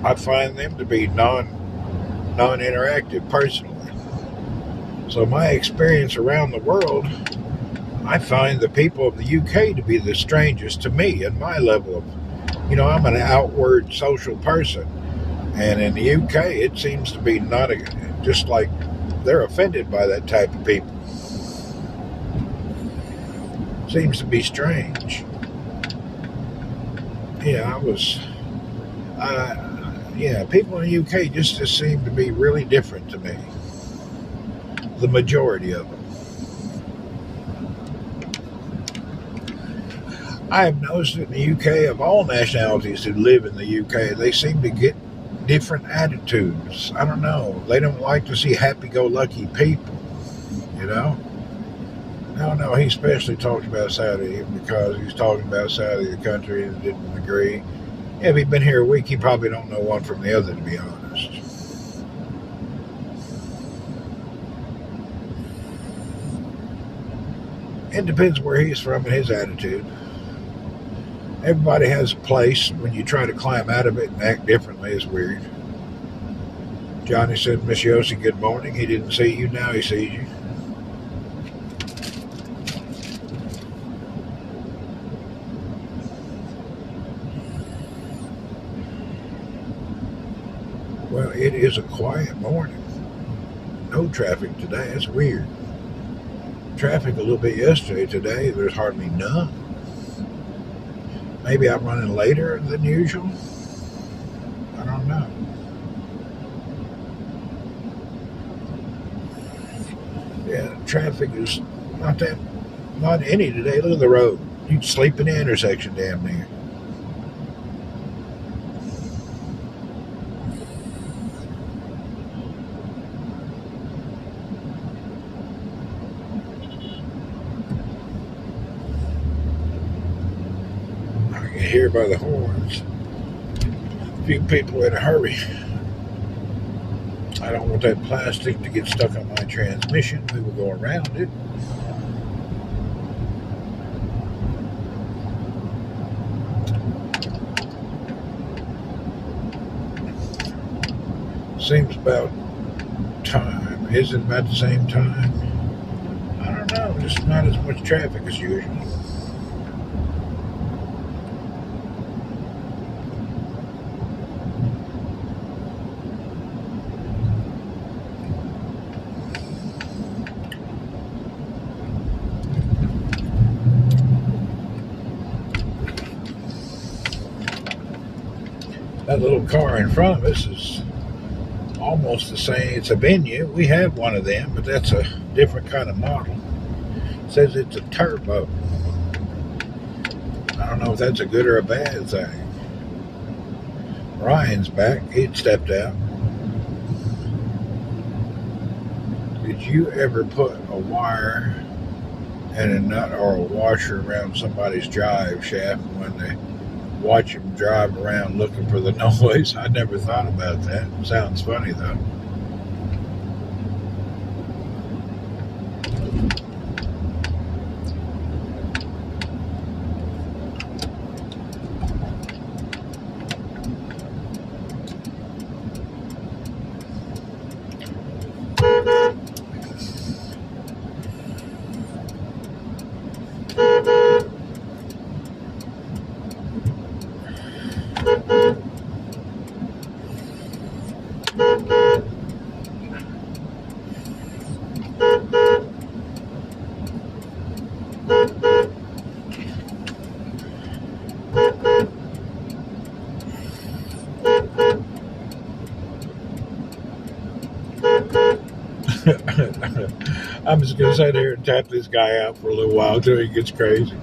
I find them to be non-interactive personally. So my experience around the world, I find the people of the UK to be the strangest to me and my level of, I'm an outward social person. And in the UK, it seems to be just like they're offended by that type of people. Seems to be strange. People in the UK just seem to be really different to me. The majority of them. I have noticed in the UK, of all nationalities who live in the UK, they seem to get different attitudes. I don't know. They don't like to see happy-go-lucky people, No, he especially talked about Saudi because he's talking about Saudi, the country, and didn't agree. If he'd been here a week, he probably don't know one from the other, to be honest. It depends where he's from and his attitude. Everybody has a place. When you try to climb out of it and act differently, it's weird. Johnny said, Miss Yossi, good morning. He didn't see you. Now he sees you. Well, it is a quiet morning. No traffic today. It's weird. Traffic a little bit yesterday. Today, there's hardly none. Maybe I'm running later than usual. I don't know. Yeah, traffic is not any today. Look at the road. You'd sleep in the intersection damn near. Here by the horns. A few people in a hurry. I don't want that plastic to get stuck on my transmission. We will go around it. Seems about time. Is it about the same time? I don't know. Just not as much traffic as usual. That little car in front of us is almost the same. It's a Venue. We have one of them, but that's a different kind of model. It says it's a turbo. I don't know if that's a good or a bad thing. Ryan's back. He'd stepped out. Did you ever put a wire and a nut or a washer around somebody's drive shaft when they watch them drive around looking for the noise. I never thought about that. Sounds funny though. I'm just going to sit here and tap this guy out for a little while until he gets crazy.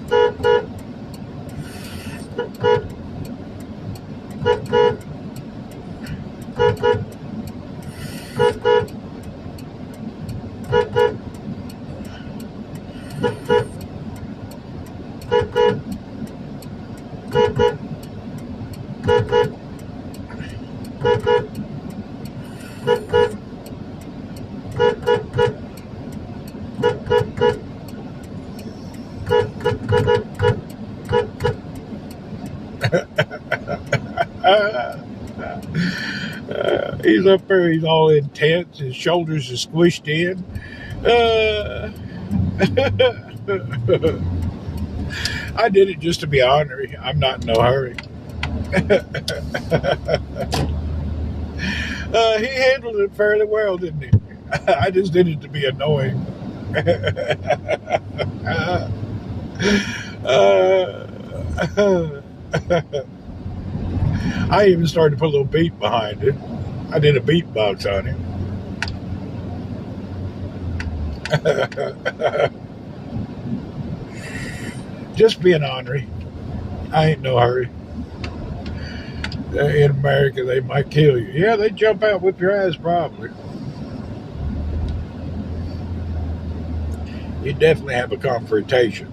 He's up there, he's all intense, his shoulders are squished in. I did it just to be ornery. I'm not in no hurry. He handled it fairly well, didn't he? I just did it to be annoying. I even started to put a little beat behind it. I did a beatbox on him. Just being ornery. I ain't no hurry. In America, they might kill you. Yeah, they jump out, whip your ass, probably. You definitely have a confrontation.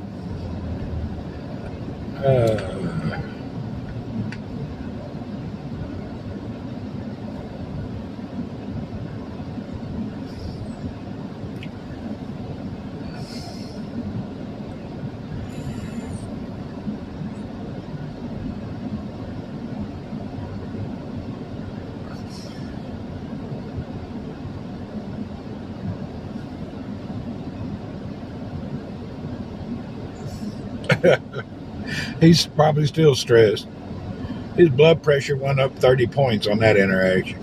He's probably still stressed. His blood pressure went up 30 points on that interaction.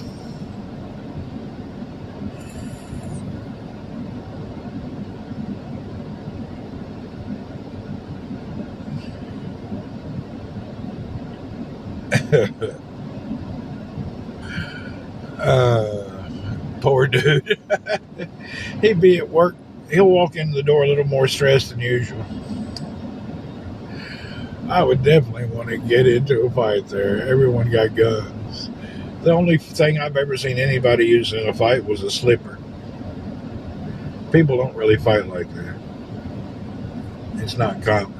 Poor dude. He'd be at work. He'll walk into the door a little more stressed than usual. I would definitely want to get into a fight there. Everyone got guns. The only thing I've ever seen anybody use in a fight was a slipper. People don't really fight like that. It's not common.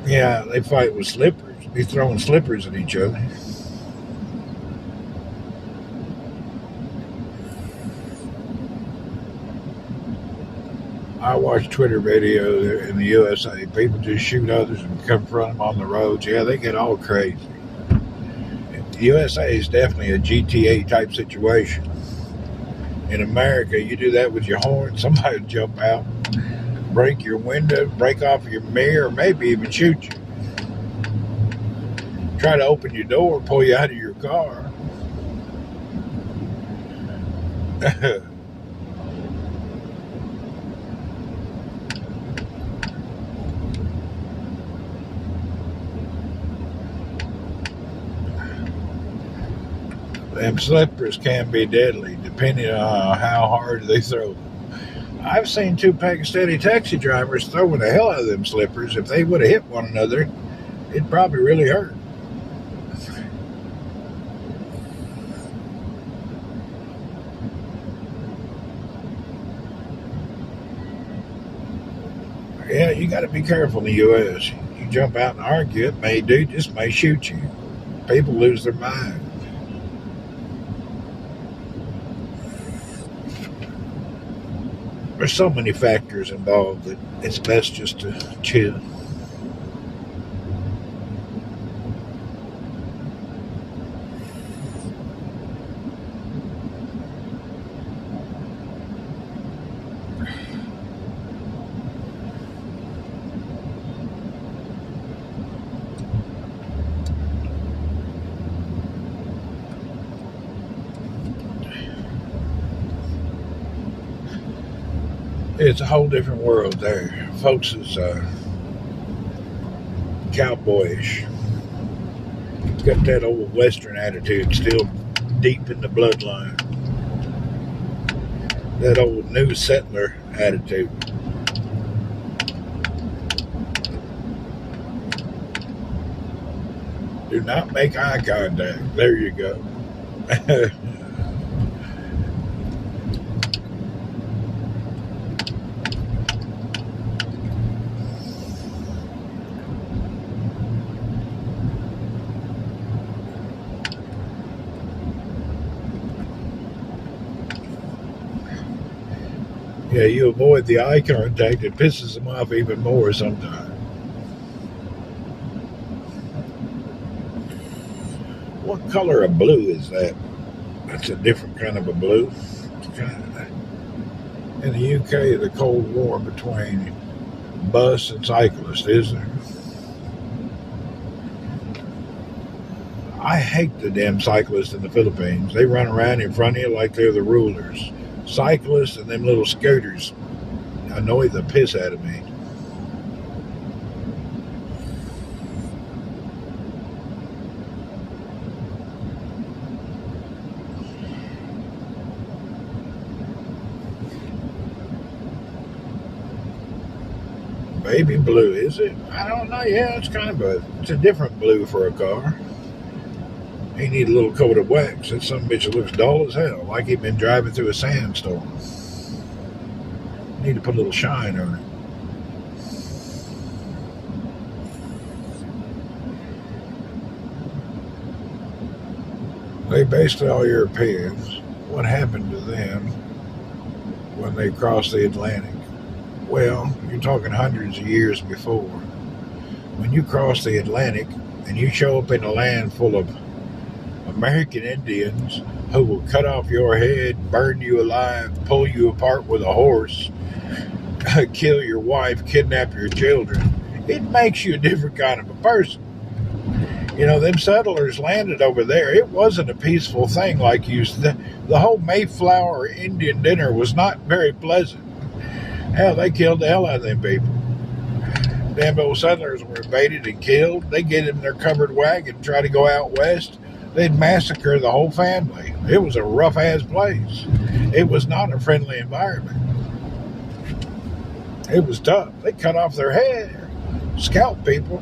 Yeah, they fight with slippers. Be throwing slippers at each other. I watch Twitter videos in the USA. People just shoot others and confront them on the roads. Yeah, they get all crazy. The USA is definitely a GTA type situation. In America, you do that with your horn, somebody will jump out, break your window, break off your mirror, maybe even shoot you. Try to open your door, pull you out of your car. Them slippers can be deadly depending on how hard they throw. I've seen two Pakistani taxi drivers throwing the hell out of them slippers. If they would have hit one another, it'd probably really hurt. Yeah, you got to be careful in the U.S. You jump out and argue, it may do, just may shoot you. People lose their mind. There's so many factors involved that it's best just to chill. It's a whole different world there. Folks is cowboyish. It's got that old Western attitude still deep in the bloodline. That old new settler attitude. Do not make eye contact. There you go. Yeah, you avoid the eye contact. It pisses them off even more sometimes. What color of blue is that? That's a different kind of a blue. It's in the UK, the Cold War between bus and cyclist, is there? I hate the damn cyclists in the Philippines. They run around in front of you like they're the rulers. Cyclists and them little scooters annoy the piss out of me. Baby blue, is it? I don't know. Yeah, it's a different blue for a car. He need a little coat of wax. That some bitch looks dull as hell, like he'd been driving through a sandstorm. Need to put a little shine on it. They basically all Europeans. What happened to them when they crossed the Atlantic? Well, you're talking hundreds of years before. When you cross the Atlantic and you show up in a land full of American Indians who will cut off your head, burn you alive, pull you apart with a horse, kill your wife, kidnap your children, it makes you a different kind of a person. You know, them settlers landed over there. It wasn't a peaceful thing like the whole Mayflower Indian dinner was not very pleasant. Hell, they killed the hell out of them people. Damn old settlers were invaded and killed. They get in their covered wagon and try to go out west. They'd massacre the whole family. It was a rough-ass place. It was not a friendly environment. It was tough. They cut off their head, scalp people.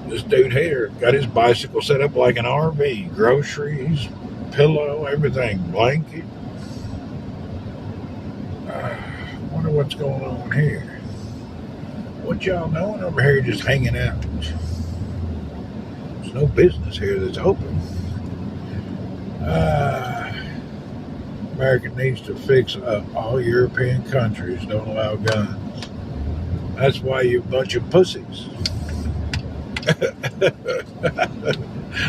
This dude here got his bicycle set up like an RV. Groceries, pillow, everything, blanket. Wonder what's going on here. What y'all doing over here just hanging out? There's no business here that's open. America needs to fix up. All European countries don't allow guns. That's why you're a bunch of pussies.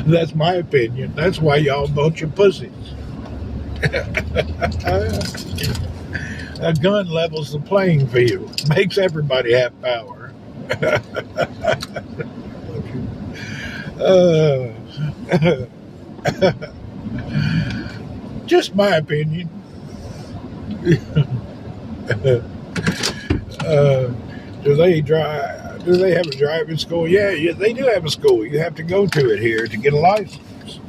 That's my opinion. That's why y'all a bunch of pussies. A gun levels the playing field, makes everybody have power. uh, just my opinion. uh, do they drive? Do they have a driving school? Yeah, they do have a school. You have to go to it here to get a license.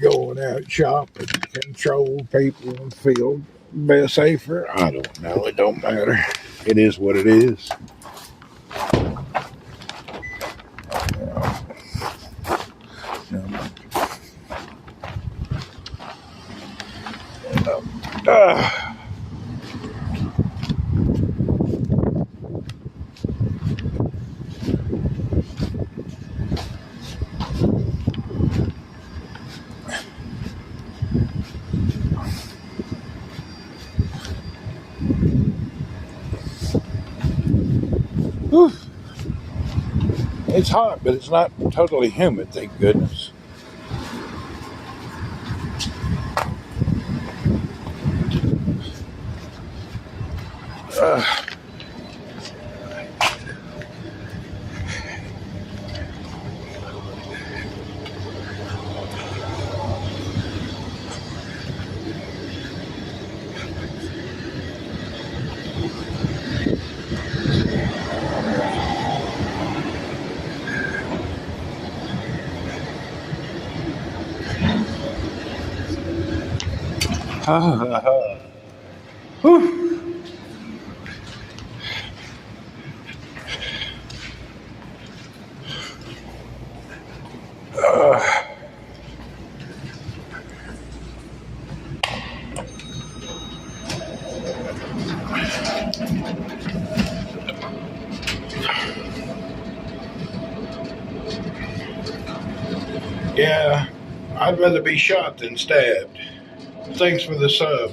Going out shopping, control people and feel bit safer. I don't know. It don't matter. It is what it is. It's hot, but it's not totally humid, thank goodness. Yeah, I'd rather be shot than stabbed. Thanks for the sub,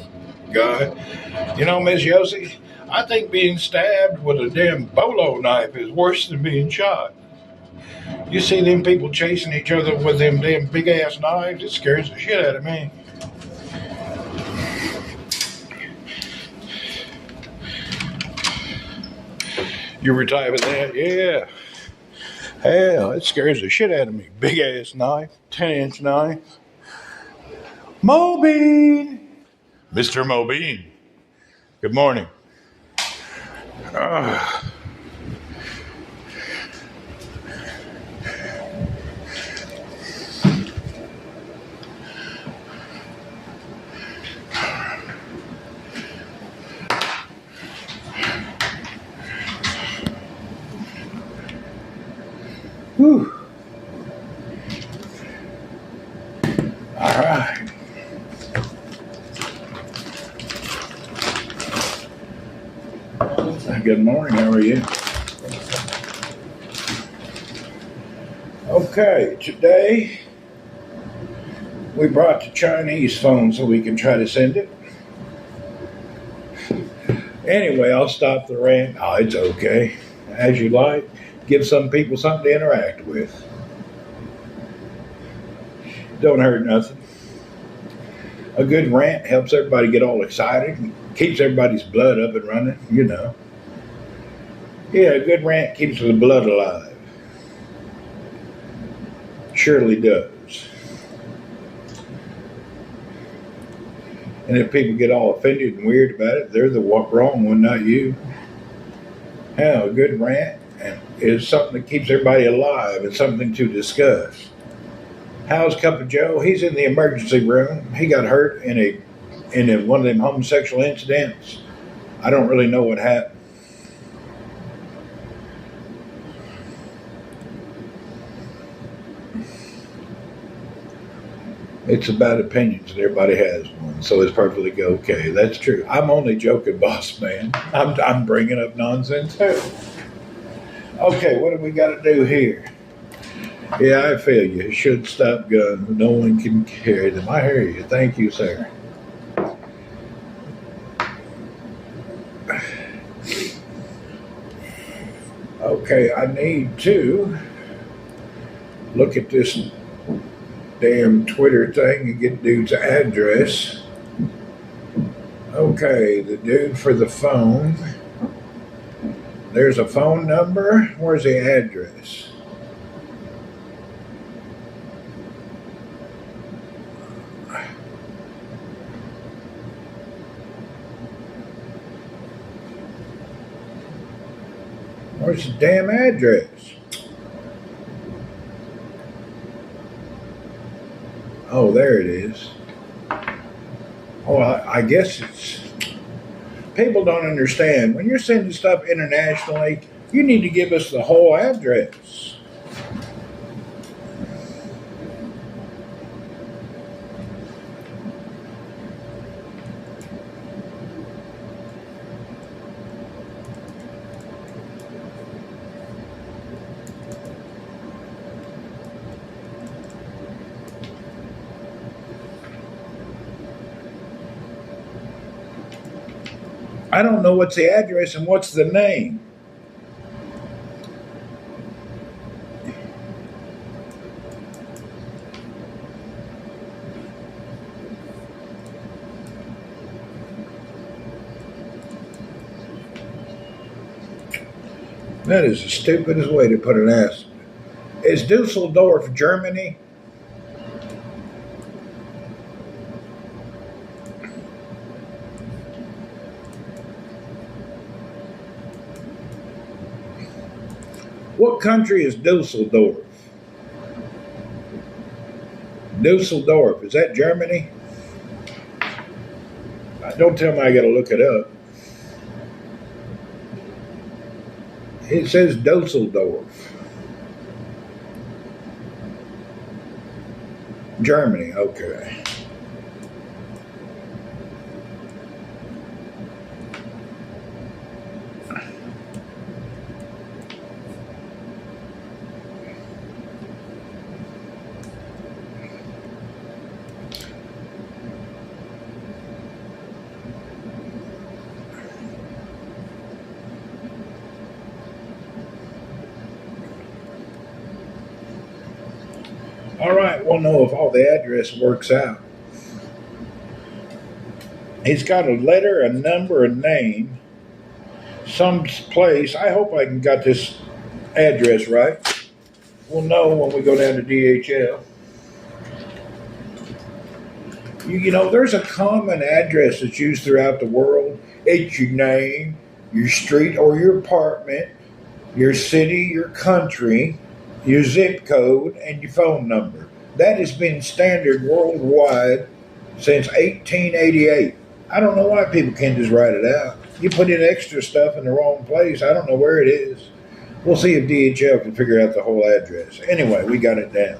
guy. You know, Miss Yossi, I think being stabbed with a damn bolo knife is worse than being shot. You see them people chasing each other with them damn big ass knives, it scares the shit out of me. You were typing that? Yeah. Hell, it scares the shit out of me. Big ass knife, 10-inch knife. Mobeen! Mr. Mobeen. Good morning. Whew. All right. Good morning. How are you? Okay, today we brought the Chinese phone so we can try to send it. Anyway, I'll stop the rant. Oh, it's okay. As you like. Give some people something to interact with. Don't hurt nothing. A good rant helps everybody get all excited and keeps everybody's blood up and running, you know. Yeah, a good rant keeps the blood alive. Surely does. And if people get all offended and weird about it, they're the wrong one, not you. Hell, a good rant is something that keeps everybody alive and something to discuss. How's Cup of Joe? He's in the emergency room. He got hurt in one of them homosexual incidents. I don't really know what happened. It's about opinions, and everybody has one, so it's perfectly okay. That's true. I'm only joking, boss man. I'm bringing up nonsense too. Okay, what do we got to do here? Yeah, I feel you. It should stop guns. No one can carry them. I hear you. Thank you, sir. Okay, I need to look at this damn Twitter thing and get dude's address. Okay, the dude for the phone. There's a phone number. Where's the address? Where's the damn address? Oh, there it is. Oh, I guess it's. People don't understand. When you're sending stuff internationally, you need to give us the whole address. I don't know what's the address and what's the name. That is the stupidest way to put an S. Is Dusseldorf, Germany? What country is Dusseldorf? Dusseldorf, is that Germany? Don't tell me I gotta look it up. It says Dusseldorf. Germany, okay. All right, we'll know if all the address works out. He's got a letter, a number, a name, some place. I hope I got this address right. We'll know when we go down to DHL. You know, there's a common address that's used throughout the world. It's your name, your street or your apartment, your city, your country, your zip code, and your phone number. That has been standard worldwide since 1888. I don't know why people can't just write it out. You put in extra stuff in the wrong place. I don't know where it is. We'll see if DHL can figure out the whole address. Anyway, we got it down.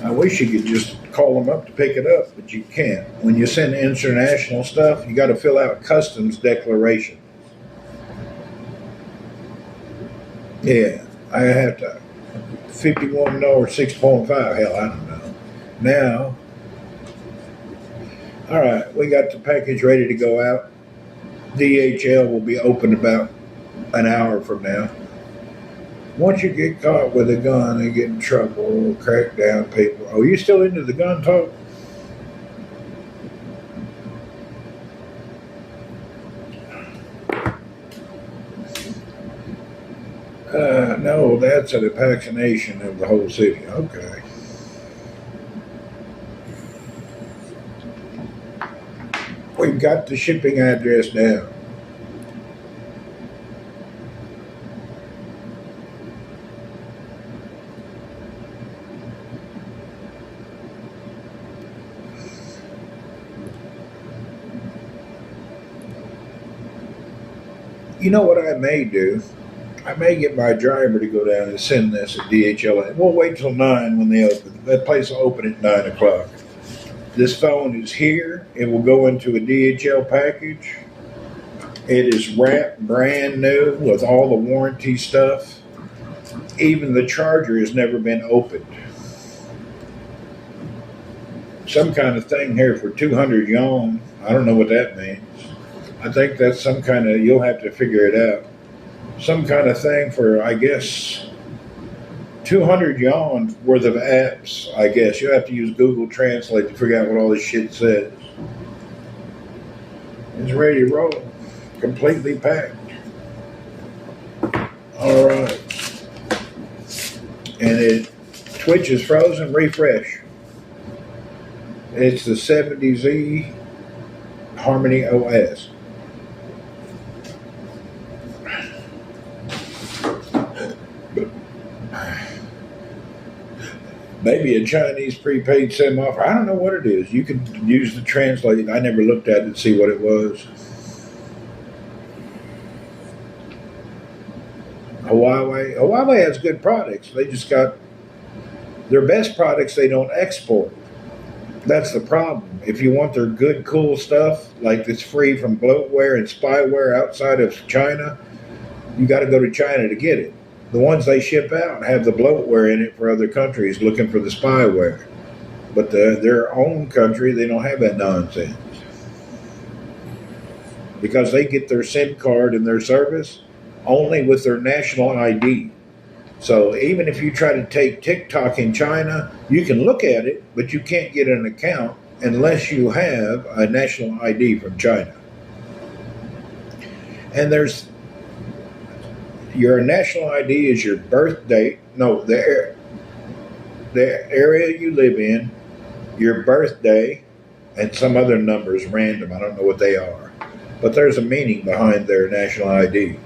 I wish you could just call them up to pick it up, but you can't. When you send international stuff, you got to fill out a customs declaration. Yeah, I have to. 51 no or 6.5, hell, I don't know. Now, all right, we got the package ready to go out. DHL will be open about an hour from now. Once you get caught with a gun and get in trouble, crack down people. Oh, you still into the gun talk? No, that's a vaccination of the whole city. Okay. We've got the shipping address down. You know what I may do? I may get my driver to go down and send this at DHL. We'll wait till 9 when they open. That place will open at 9 o'clock. This phone is here. It will go into a DHL package. It is wrapped brand new with all the warranty stuff. Even the charger has never been opened. Some kind of thing here for 200 yuan. I don't know what that means. I think that's some kind of, you'll have to figure it out. Some kind of thing for, I guess, 200 yuan worth of apps, I guess. You'll have to use Google Translate to figure out what all this shit says. It's ready to roll. Completely packed. All right. And Twitch is frozen. Refresh. It's the 70Z Harmony OS. Maybe a Chinese prepaid SIM offer. I don't know what it is. You can use the translate. I never looked at it to see what it was. Huawei has good products. They just got their best products they don't export. That's the problem. If you want their good, cool stuff, like that's free from bloatware and spyware outside of China, you got to go to China to get it. The ones they ship out have the bloatware in it for other countries looking for the spyware. But their own country, they don't have that nonsense. Because they get their SIM card and their service only with their national ID. So even if you try to take TikTok in China, you can look at it, but you can't get an account unless you have a national ID from China. And your national ID is your birth date. No, the area you live in, your birthday, and some other numbers random. I don't know what they are. But there's a meaning behind their national ID.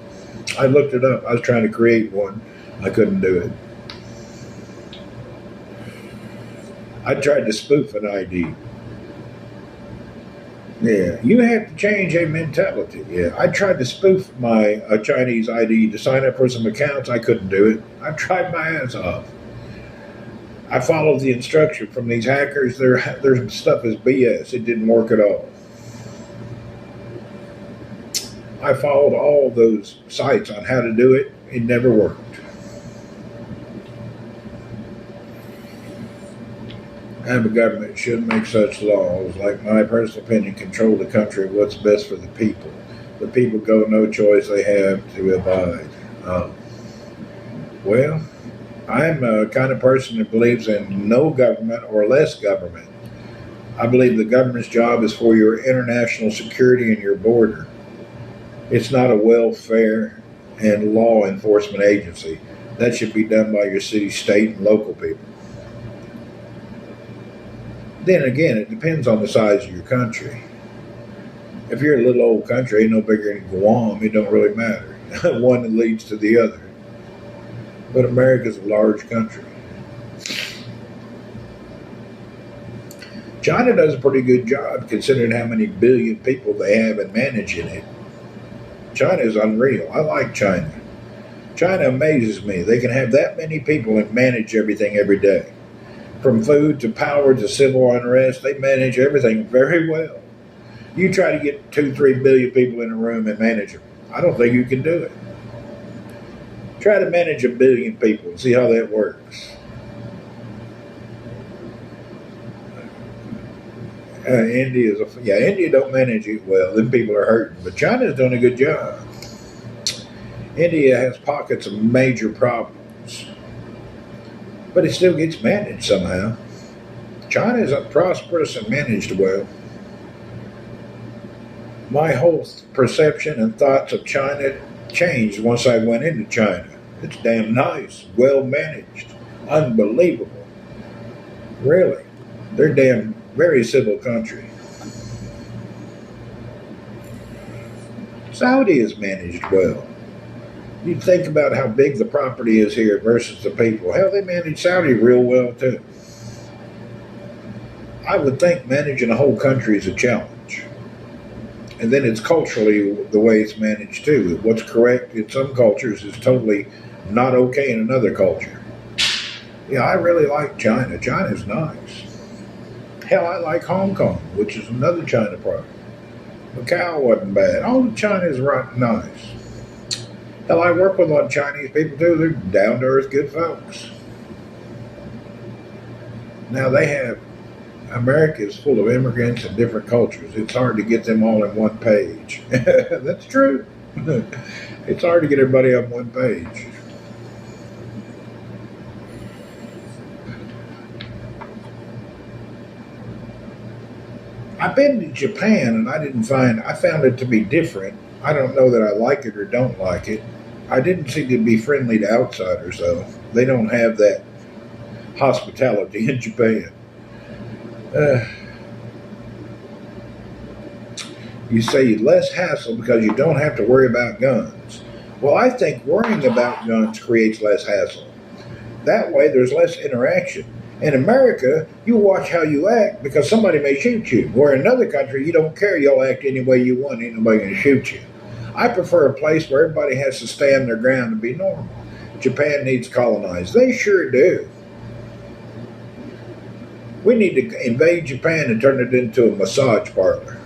I looked it up. I was trying to create one. I couldn't do it. I tried to spoof an ID. Yeah, you have to change a mentality. Yeah, I tried to spoof my Chinese ID to sign up for some accounts. I couldn't do it. I tried my ass off. I followed the instruction from these hackers. Their stuff is BS. It didn't work at all. I followed all those sites on how to do it. It never worked. And the government should make such laws, like my personal opinion, control the country, what's best for the people. The people go no choice, they have to abide. Well, I'm a kind of person that believes in no government or less government. I believe the government's job is for your international security and your border. It's not a welfare and law enforcement agency. That should be done by your city, state, and local people. Then again, it depends on the size of your country. If you're a little old country, ain't no bigger than Guam, it don't really matter. One leads to the other. But America's a large country. China does a pretty good job considering how many billion people they have and managing it. China is unreal. I like China. China amazes me. They can have that many people and manage everything every day. From food to power to civil unrest, they manage everything very well. You try to get 2-3 billion people in a room and manage them. I don't think you can do it. Try to manage 1 billion people and see how that works. India don't manage it well. Them people are hurting, but China's doing a good job. India has pockets of major problems, but it still gets managed somehow. China is prosperous and managed well. My whole perception and thoughts of China changed once I went into China. It's damn nice, well managed, unbelievable. Really, they're damn very civil country. Saudi is managed well. You think about how big the property is here versus the people. Hell, they manage Saudi real well too. I would think managing a whole country is a challenge. And then it's culturally the way it's managed too. What's correct in some cultures is totally not okay in another culture. Yeah, I really like China. China's nice. Hell, I like Hong Kong, which is another China product. Macau wasn't bad. All of China is right nice. Hell, I work with a lot of Chinese people too. They're down to earth, good folks. Now they have America is full of immigrants and different cultures. It's hard to get them all in one page. That's true. It's hard to get everybody on one page. I've been to Japan and I found it to be different. I don't know that I like it or don't like it. I didn't seem to be friendly to outsiders though. They don't have that hospitality in Japan. Uh, you say less hassle because you don't have to worry about guns. Well, I think worrying about guns creates less hassle. That way, there's less interaction. In America, you watch how you act because somebody may shoot you. Where in another country, you don't care. You'll act any way you want. Ain't nobody going to shoot you. I prefer a place where everybody has to stand their ground and be normal. Japan needs colonized. They sure do. We need to invade Japan and turn it into a massage parlor.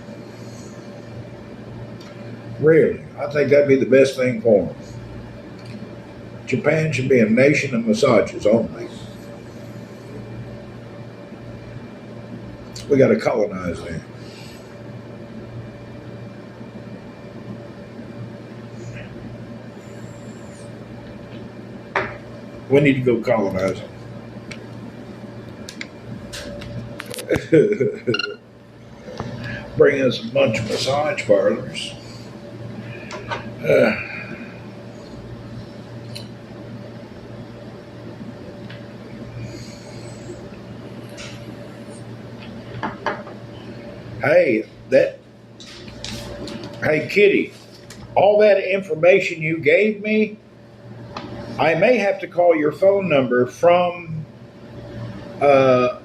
Really, I think that'd be the best thing for them. Japan should be a nation of massages only. We got to colonize them. We need to go colonize them. Bring us a bunch of massage parlors. Hey, hey, Kitty, all that information you gave me, I may have to call your phone number from DHL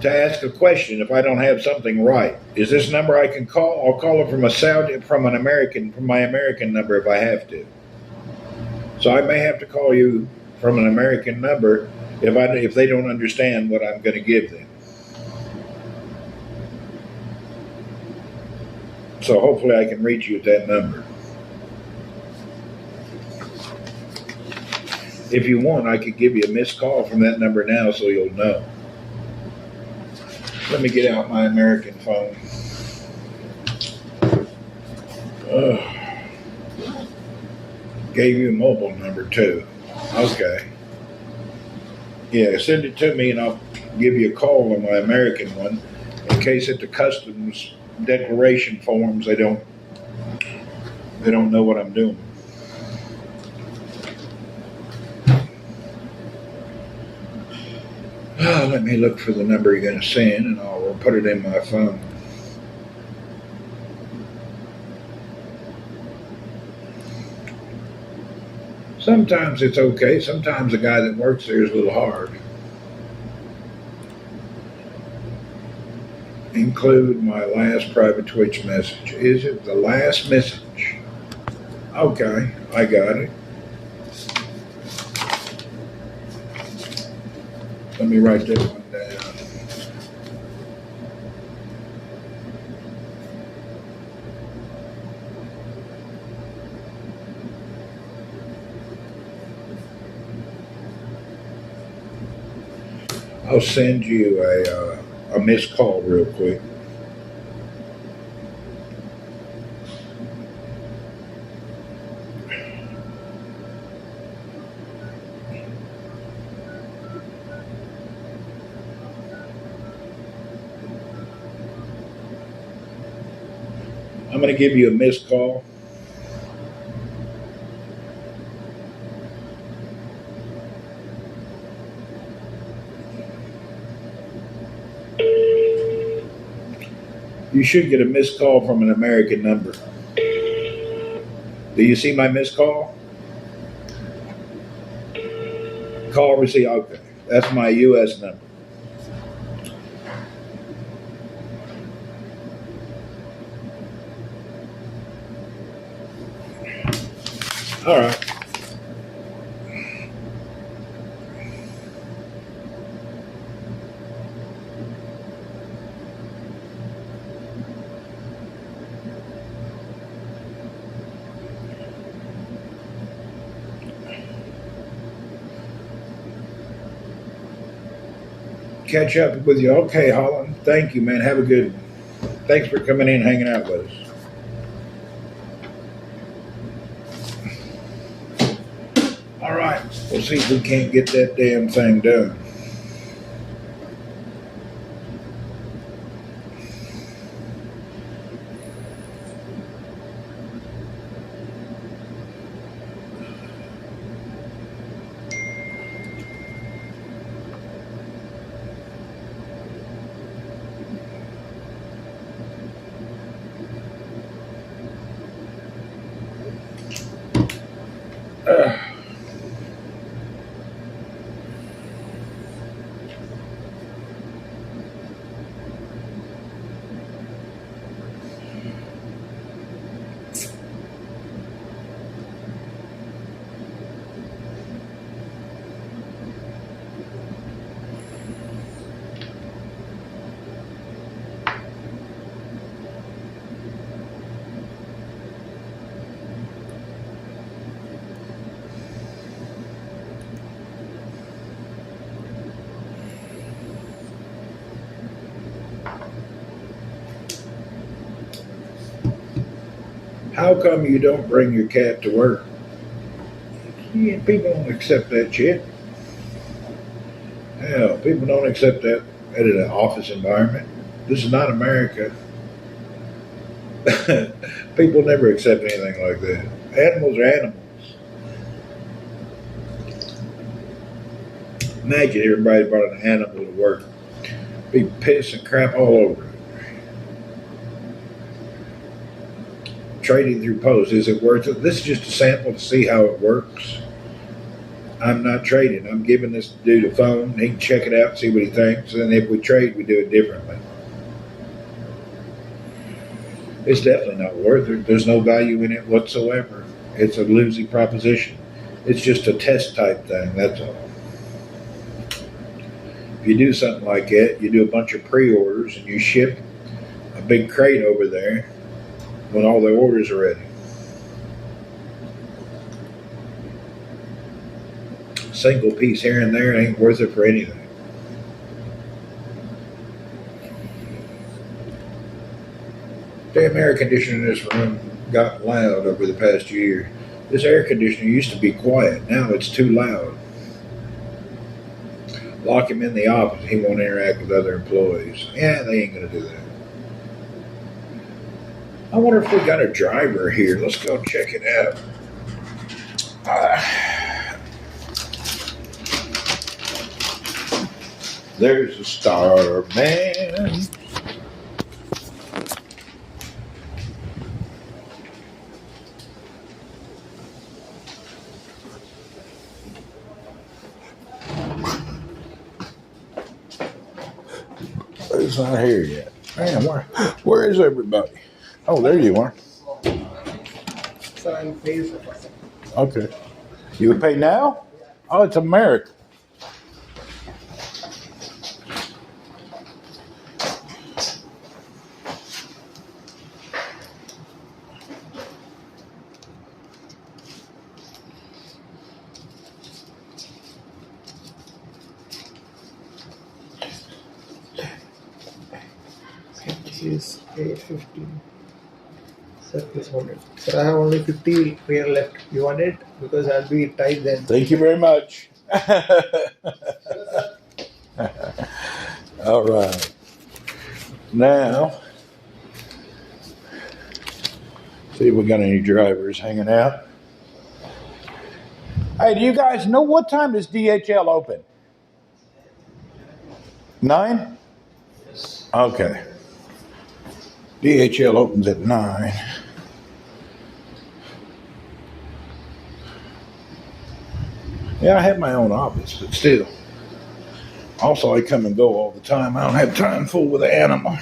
to ask a question if I don't have something right. Is this number I can call? I'll call it from my American number if I have to. So I may have to call you from an American number if they don't understand what I'm going to give them. So hopefully I can reach you at that number. If you want, I could give you a missed call from that number now so you'll know. Let me get out my American phone. Gave you a mobile number too. Okay. Yeah, send it to me and I'll give you a call on my American one in case at the customs declaration forms they don't know what I'm doing. Let me look for the number you're going to send and I'll put it in my phone. Sometimes it's okay. Sometimes the guy that works there is a little hard. Include my last private Twitch message. Is it the last message? Okay, I got it. Let me write this one down. I'll send you a missed call real quick. I'm going to give you a missed call. You should get a missed call from an American number. Do you see my missed call? Call receive. Okay, that's my U.S. number. All right. catch up with you. Okay, Holland. Thank you, man. Have a good one. Thanks for coming in and hanging out with us. All right. We'll see if we can't get that damn thing done. How come you don't bring your cat to work? Yeah, people don't accept that shit. Hell, people don't accept that at an office environment. This is not America. People never accept anything like that. Animals are animals. Imagine everybody brought an animal to work. Be piss and crap all over it. Trading through posts, is it worth it? This is just a sample to see how it works. I'm not trading. I'm giving this dude a phone. He can check it out and see what he thinks. And if we trade, we do it differently. It's definitely not worth it. There's no value in it whatsoever. It's a losing proposition. It's just a test type thing, that's all. If you do something like that, you do a bunch of pre-orders and you ship a big crate over there when all the orders are ready. Single piece here and there ain't worth it for anything. Damn air conditioner in this room got loud over the past year. This air conditioner used to be quiet. Now it's too loud. Lock him in the office. He won't interact with other employees. Yeah, they ain't going to do that. I wonder if we got a driver here. Let's go check it out. There's a star man. He's not here yet. Man, where is everybody? Oh, there you are. So I'll pay you. Okay. You would pay now? Oh, it's America. Is 850. Sir, please hold it. Sir, I have only 50 real left. You want it? Because I'll be tight then. Thank you very much. All right. Now, see if we got any drivers hanging out. Hey, do you guys know what time does DHL open? 9? Okay. DHL opens at 9. Yeah, I have my own office, but still. Also, I come and go all the time. I don't have time full with an animal.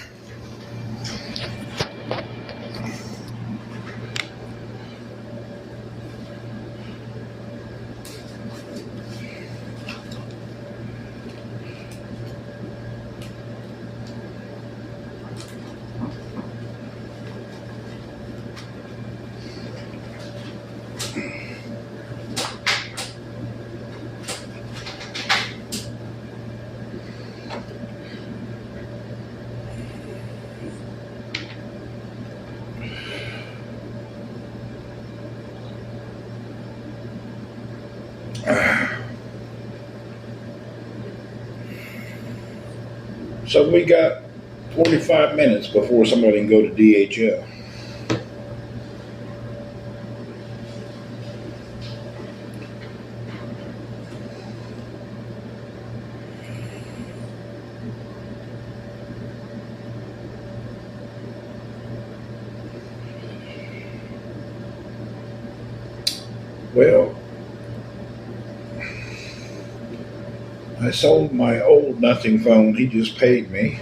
So we got 45 minutes before somebody can go to DHL. Well, I sold my old nothing phone. He just paid me.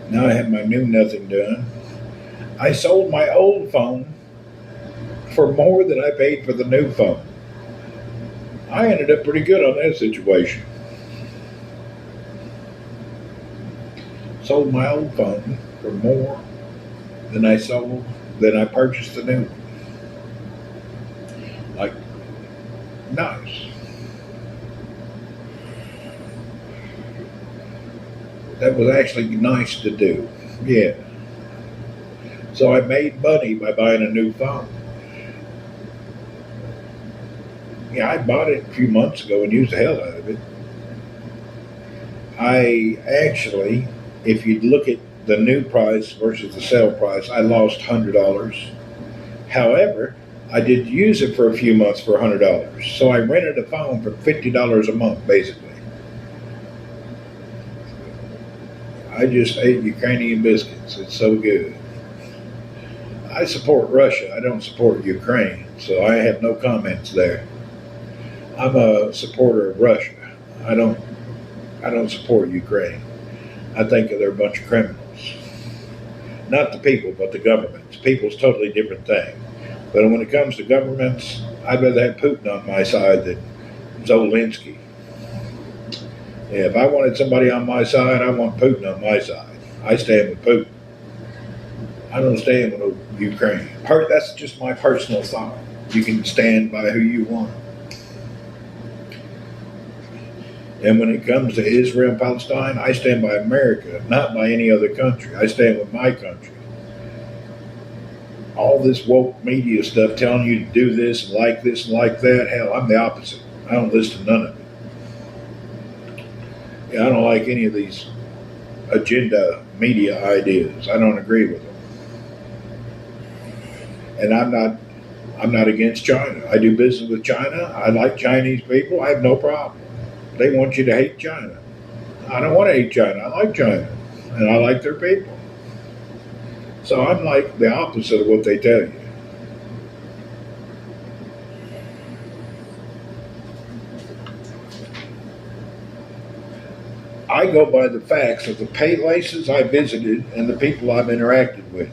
Now I have my new nothing done. I sold my old phone for more than I paid for the new phone. I ended up pretty good on that situation. Sold my old phone for more than I purchased the new one. Like, nice. That was actually nice to do. Yeah. So I made money by buying a new phone. Yeah, I bought it a few months ago and used the hell out of it. I actually, if you look at the new price versus the sale price, I lost $100. However, I did use it for a few months for $100. So I rented a phone for $50 a month, basically. I just ate Ukrainian biscuits. It's so good. I support Russia. I don't support Ukraine, so I have no comments there. I'm a supporter of Russia. I don't support Ukraine. I think they're a bunch of criminals. Not the people, but the governments. People's totally different thing. But when it comes to governments, I'd rather have Putin on my side than Zelensky. Yeah, if I wanted somebody on my side, I want Putin on my side. I stand with Putin. I don't stand with Ukraine. That's just my personal thought. You can stand by who you want. And when it comes to Israel and Palestine, I stand by America, not by any other country. I stand with my country. All this woke media stuff telling you to do this and like that, hell, I'm the opposite. I don't listen to none of it. Yeah, I don't like any of these agenda media ideas. I don't agree with them. And I'm not against China. I do business with China. I like Chinese people. I have no problem. They want you to hate China. I don't want to hate China. I like China. And I like their people. So I'm like the opposite of what they tell you. I go by the facts of the places I visited and the people I've interacted with.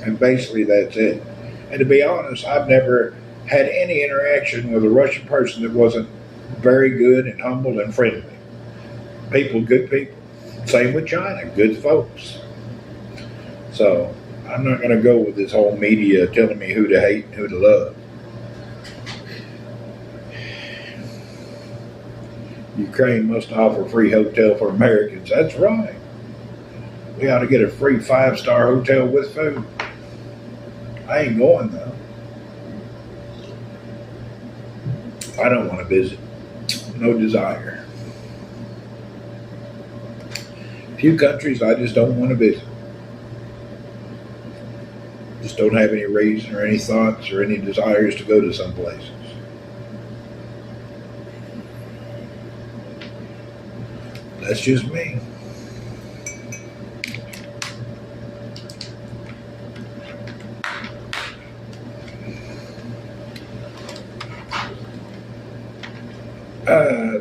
And basically that's it. And to be honest, I've never had any interaction with a Russian person that wasn't very good and humble and friendly. People, good people. Same with China, good folks. So I'm not going to go with this whole media telling me who to hate and who to love. Ukraine must offer free hotel for Americans. That's right. We ought to get a free 5-star hotel with food. I ain't going though. I don't want to visit. No desire. Few countries I just don't want to visit. Just don't have any reason or any thoughts or any desires to go to some places. That's just me.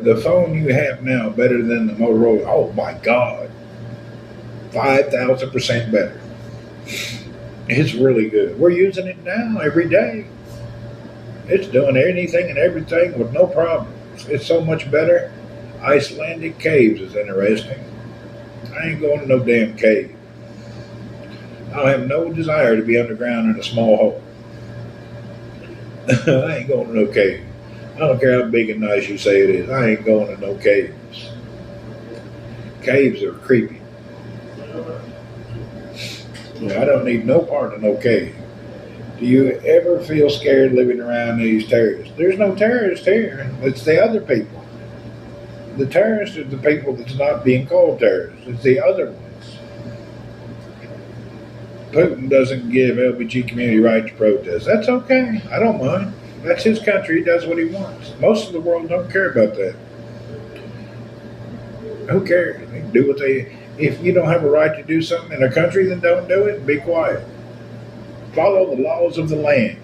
The phone you have now better than the Motorola. Oh my God. 5,000% better. It's really good. We're using it now every day. It's doing anything and everything with no problems. It's so much better. Icelandic caves is interesting. I ain't going to no damn cave. I have no desire to be underground in a small hole. I ain't going to no cave. I don't care how big and nice you say it is. I ain't going to no caves. Caves are creepy. I don't need no part of no cave. Do you ever feel scared living around these terrorists? There's no terrorists here. It's the other people. The terrorists are the people that's not being called terrorists. It's the other ones. Putin doesn't give LBG community right to protest. That's okay. I don't mind. That's his country. He does what he wants. Most of the world don't care about that. Who cares? They can do what they. If you don't have a right to do something in a country, then don't do it and be quiet. Follow the laws of the land.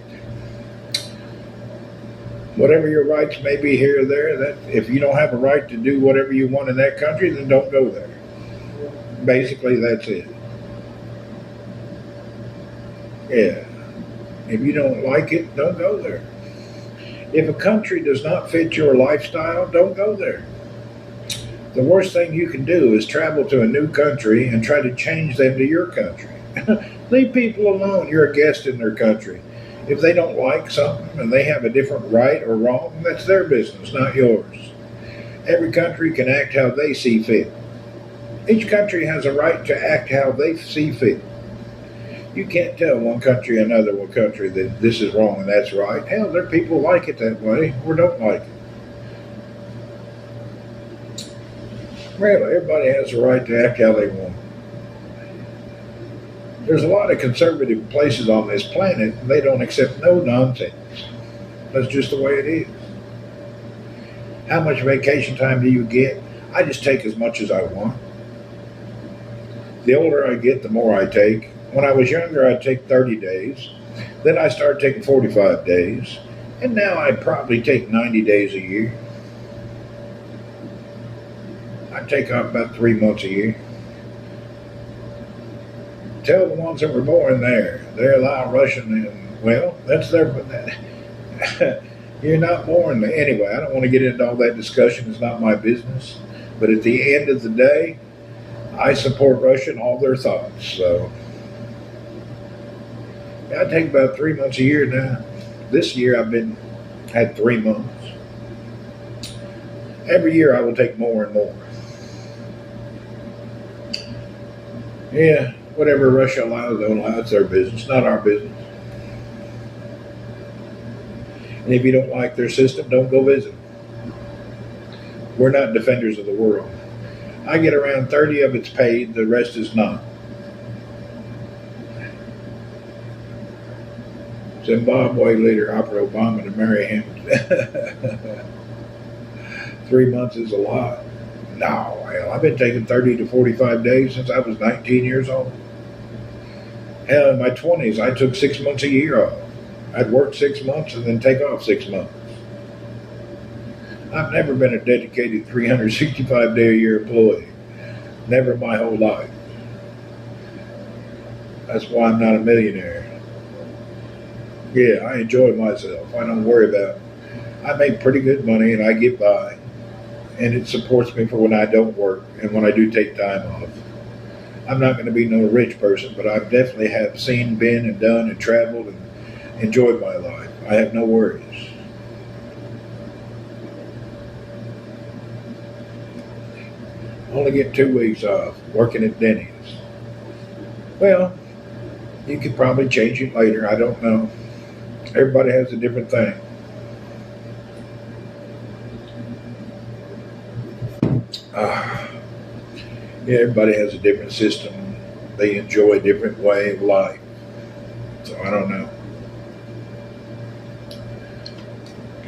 Whatever your rights may be here or there, that if you don't have a right to do whatever you want in that country, then don't go there. Basically, that's it. Yeah. If you don't like it, don't go there. If a country does not fit your lifestyle, don't go there. The worst thing you can do is travel to a new country and try to change them to your country. Leave people alone. You're a guest in their country. If they don't like something and they have a different right or wrong, that's their business, not yours. Every country can act how they see fit. Each country has a right to act how they see fit. You can't tell one country another one country that this is wrong and that's right. Hell, there are people who like it that way or don't like it. Really, everybody has a right to act how they want. There's a lot of conservative places on this planet, and they don't accept no nonsense. That's just the way it is. How much vacation time do you get? I just take as much as I want. The older I get, the more I take. When I was younger, I'd take 30 days. Then I started taking 45 days. And now I probably take 90 days a year. I take off about 3 months a year. Tell the ones that were born there, they allow Russian, and well, that's their. You're not born there anyway. I don't want to get into all that discussion. It's not my business. But at the end of the day, I support Russia and all their thoughts. So I take about 3 months a year now. This year I've had 3 months. Every year I will take more and more. Yeah, whatever Russia allows, they'll allow. It's their business, not our business. And if you don't like their system, don't go visit. We're not defenders of the world. I get around 30 of it's paid, the rest is not. Zimbabwe leader offered Obama to marry him. 3 months is a lot. No, hell, I've been taking 30 to 45 days since I was 19 years old. Hell, in my 20s, I took 6 months a year off. I'd work 6 months and then take off 6 months. I've never been a dedicated 365-day-a-year employee. Never my whole life. That's why I'm not a millionaire. Yeah, I enjoy myself. I don't worry about it. I make pretty good money and I get by. And it supports me for when I don't work and when I do take time off. I'm not going to be no rich person, but I definitely have seen, been, and done, and traveled, and enjoyed my life. I have no worries. Only get 2 weeks off working at Denny's. Well, you could probably change it later. I don't know. Everybody has a different thing. Yeah, everybody has a different system. They enjoy a different way of life. So I don't know.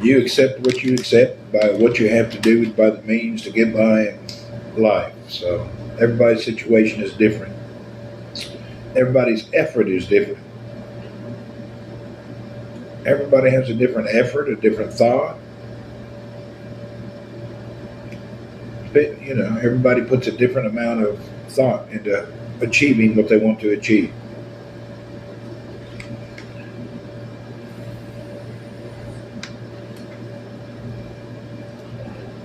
You accept what you accept by what you have to do, by the means to get by in life. So everybody's situation is different. Everybody's effort is different. Everybody has a different effort, a different thought. But, you know, everybody puts a different amount of thought into achieving what they want to achieve.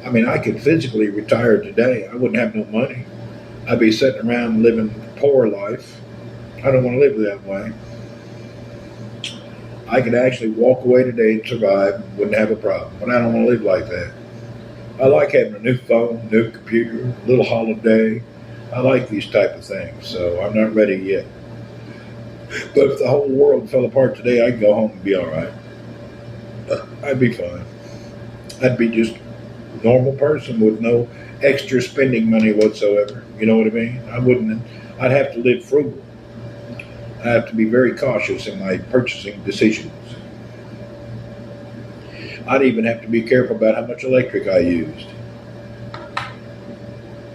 I mean, I could physically retire today. I wouldn't have no money. I'd be sitting around living a poor life. I don't want to live that way. I could actually walk away today and survive, wouldn't have a problem. But I don't want to live like that. I like having a new phone, new computer, a little holiday. I like these type of things, so I'm not ready yet. But if the whole world fell apart today, I'd go home and be all right. I'd be fine. I'd be just normal person with no extra spending money whatsoever. You know what I mean? I wouldn't. I'd have to live frugal. I have to be very cautious in my purchasing decisions. I'd even have to be careful about how much electric I used.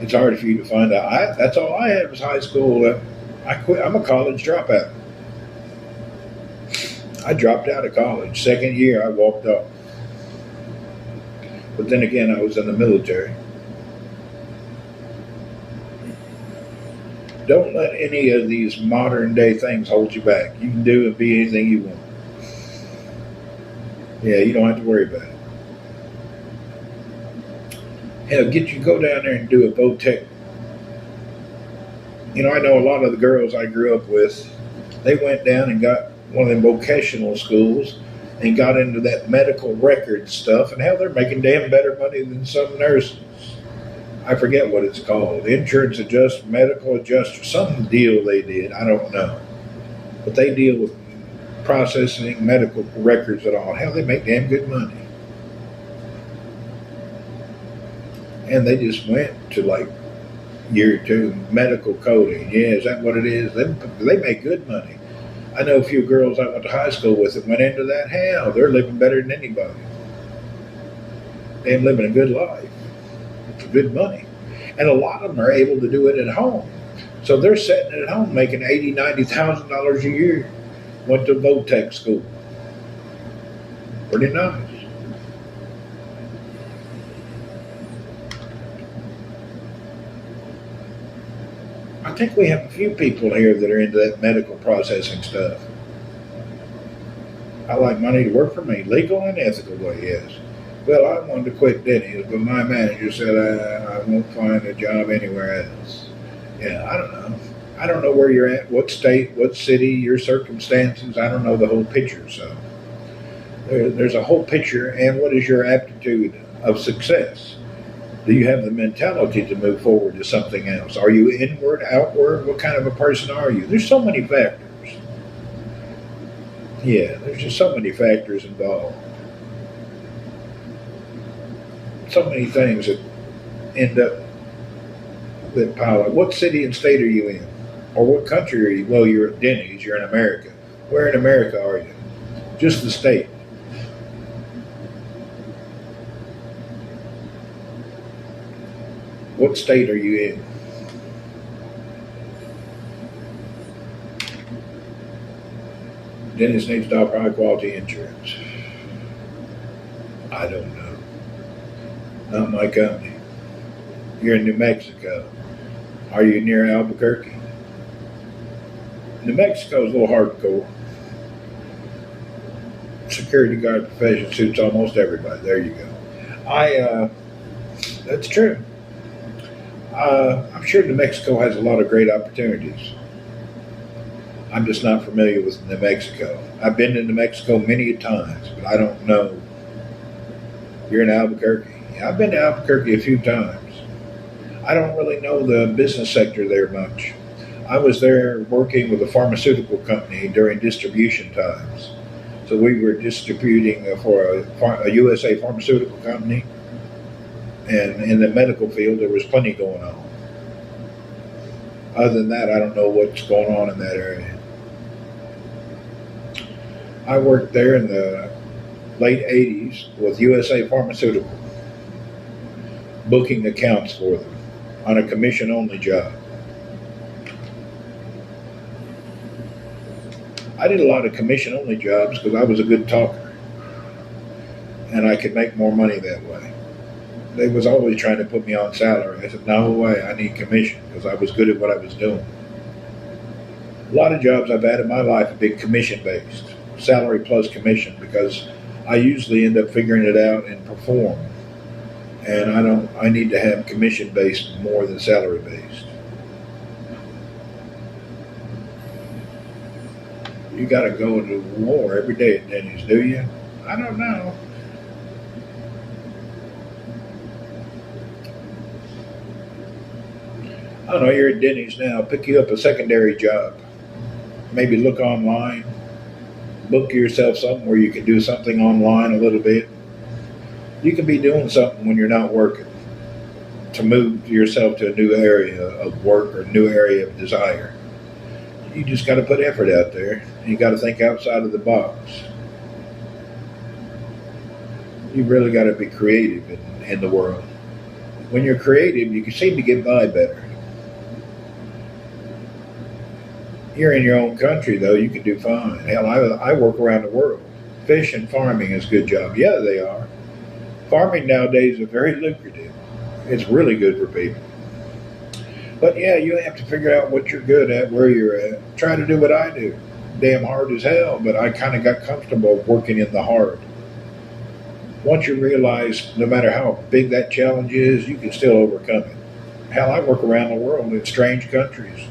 It's hard for you to find out. That's all I had was high school. I quit. I'm a college dropout. I dropped out of college. Second year, I walked off. But then again, I was in the military. Don't let any of these modern day things hold you back. You can do and be anything you want. Yeah, you don't have to worry about it. Hell, go down there and do a VOTEC. You know, I know a lot of the girls I grew up with, they went down and got one of them vocational schools and got into that medical record stuff, and hell, they're making damn better money than some nurses. I forget what it's called. Insurance adjuster, medical adjuster, some deal they did. I don't know. But they deal with processing medical records and all. Hell, they make damn good money. And they just went to like year two medical coding. Yeah, is that what it is? They make good money. I know a few girls I went to high school with that went into that. Hell, they're living better than anybody. They're living a good life. It's good money. And a lot of them are able to do it at home. So they're sitting at home making $80,000, $90,000 a year. Went to VOTEC school. Pretty nice. I think we have a few people here that are into that medical processing stuff. I like money to work for me, legal and ethical way, yes. Well, I wanted to quit Denny's, but my manager said I won't find a job anywhere else. Yeah, I don't know. I don't know where you're at, what state, what city, your circumstances. I don't know the whole picture. So there's a whole picture, and what is your aptitude of success? Do you have the mentality to move forward to something else? Are you inward, outward? What kind of a person are you? There's so many factors. Yeah, there's just so many factors involved. So many things that end up that pile up. What city and state are you in? Or what country are you? Well, you're at Denny's, you're in America. Where in America are you? Just the state. What state are you in? Dennis needs to offer high quality insurance. I don't know. Not my company. You're in New Mexico. Are you near Albuquerque? New Mexico is a little hardcore. Security guard profession suits almost everybody. There you go. That's true. I'm sure New Mexico has a lot of great opportunities. I'm just not familiar with New Mexico. I've been to New Mexico many times, but I don't know. You're in Albuquerque? Yeah, I've been to Albuquerque a few times. I don't really know the business sector there much. I was there working with a pharmaceutical company during distribution times. So we were distributing for a USA pharmaceutical company. And in the medical field, there was plenty going on. Other than that, I don't know what's going on in that area. I worked there in the late 80s with USA Pharmaceutical, booking accounts for them on a commission-only job. I did a lot of commission-only jobs because I was a good talker, and I could make more money that way. They was always trying to put me on salary. I said, no way, I need commission because I was good at what I was doing. A lot of jobs I've had in my life have been commission-based, salary plus commission, because I usually end up figuring it out and perform. And I need to have commission-based more than salary-based. You got to go to war every day at Denny's, do you? I don't know. I don't know, you're at Denny's now. Pick you up a secondary job. Maybe look online. Book yourself something where you can do something online a little bit. You can be doing something when you're not working to move yourself to a new area of work or a new area of desire. You just got to put effort out there. You got to think outside of the box. You really got to be creative in the world. When you're creative, you can seem to get by better. You're in your own country, though, you can do fine. Hell, I work around the world. Fish and farming is a good job. Yeah, they are. Farming nowadays is very lucrative. It's really good for people. But yeah, you have to figure out what you're good at, where you're at. Try to do what I do. Damn hard as hell, but I kind of got comfortable working in the hard. Once you realize no matter how big that challenge is, you can still overcome it. Hell, I work around the world in strange countries.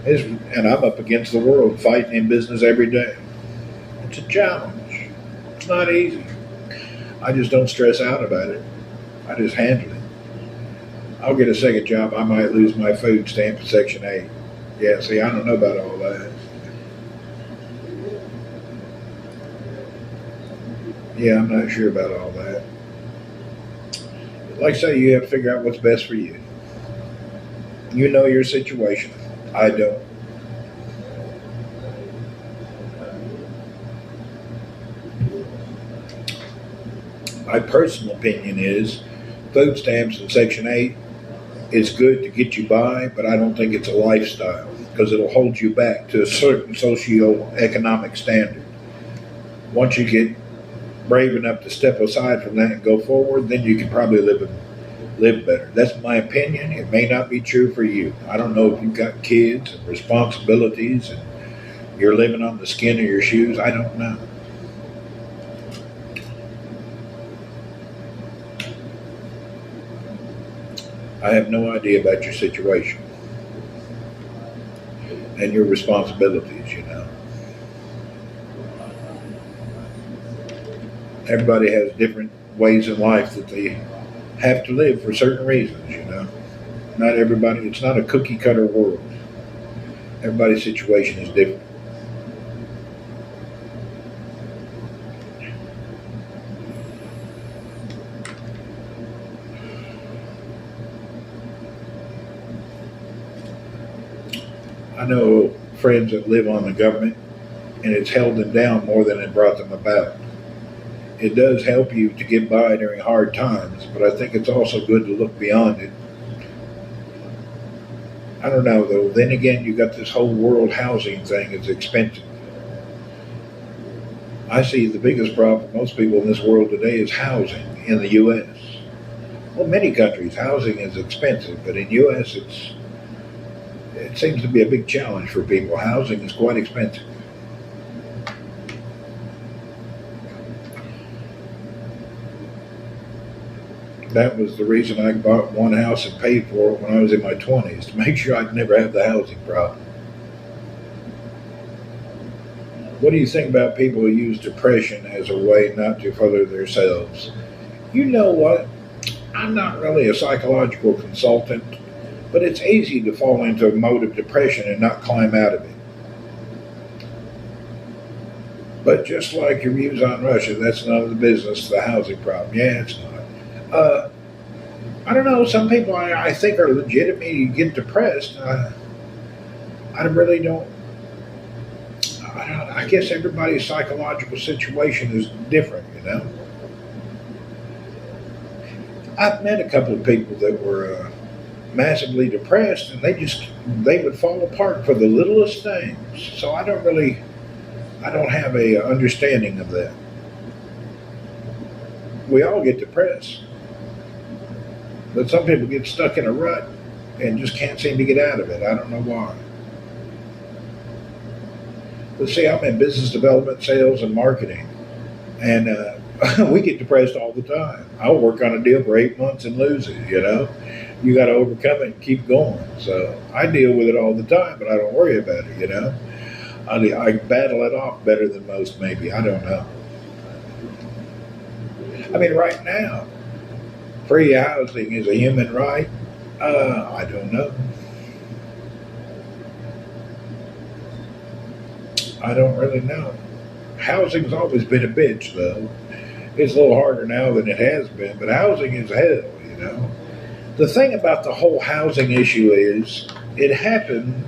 And I'm up against the world fighting in business every day. It's a challenge. It's not easy. I just don't stress out about it. I just handle it. I'll get a second job. I might lose my food stamp at Section 8. Yeah, see, I don't know about all that. Yeah, I'm not sure about all that. Like I say, you have to figure out what's best for you. You know your situation. I don't. My personal opinion is food stamps in Section 8 is good to get you by, but I don't think it's a lifestyle because it'll hold you back to a certain socio-economic standard. Once you get brave enough to step aside from that and go forward, then you can probably live better. That's my opinion. It may not be true for you. I don't know if you've got kids and responsibilities and you're living on the skin of your shoes. I don't know. I have no idea about your situation and your responsibilities, you know. Everybody has different ways in life that they have to live for certain reasons, you know. Not everybody, it's not a cookie cutter world. Everybody's situation is different. I know friends that live on the government and it's held them down more than it brought them about. It does help you to get by during hard times, but I think it's also good to look beyond it. I don't know though. Then again, you got this whole world housing thing. It's expensive. I see the biggest problem for most people in this world today is housing in the U.S. Well, many countries housing is expensive, but in U.S. it seems to be a big challenge for people. Housing is quite expensive. That was the reason I bought one house and paid for it when I was in my 20s, to make sure I'd never have the housing problem. What do you think about people who use depression as a way not to further themselves? You know what? I'm not really a psychological consultant, but it's easy to fall into a mode of depression and not climb out of it. But just like your views on Russia, that's none of the business of the housing problem. Yeah, it's not. I don't know. Some people I think are legitimately get depressed. I really don't. I guess everybody's psychological situation is different, you know. I've met a couple of people that were massively depressed, and they would fall apart for the littlest things. So I don't have a understanding of that. We all get depressed. But some people get stuck in a rut and just can't seem to get out of it. I don't know why. But see, I'm in business development, sales, and marketing. And we get depressed all the time. I'll work on a deal for 8 months and lose it, you know. You got to overcome it and keep going. So I deal with it all the time, but I don't worry about it, you know. I battle it off better than most, maybe. I don't know. I mean, right now, free housing is a human right? I don't know. I don't really know. Housing's always been a bitch, though. It's a little harder now than it has been, but housing is hell, you know. The thing about the whole housing issue is it happened,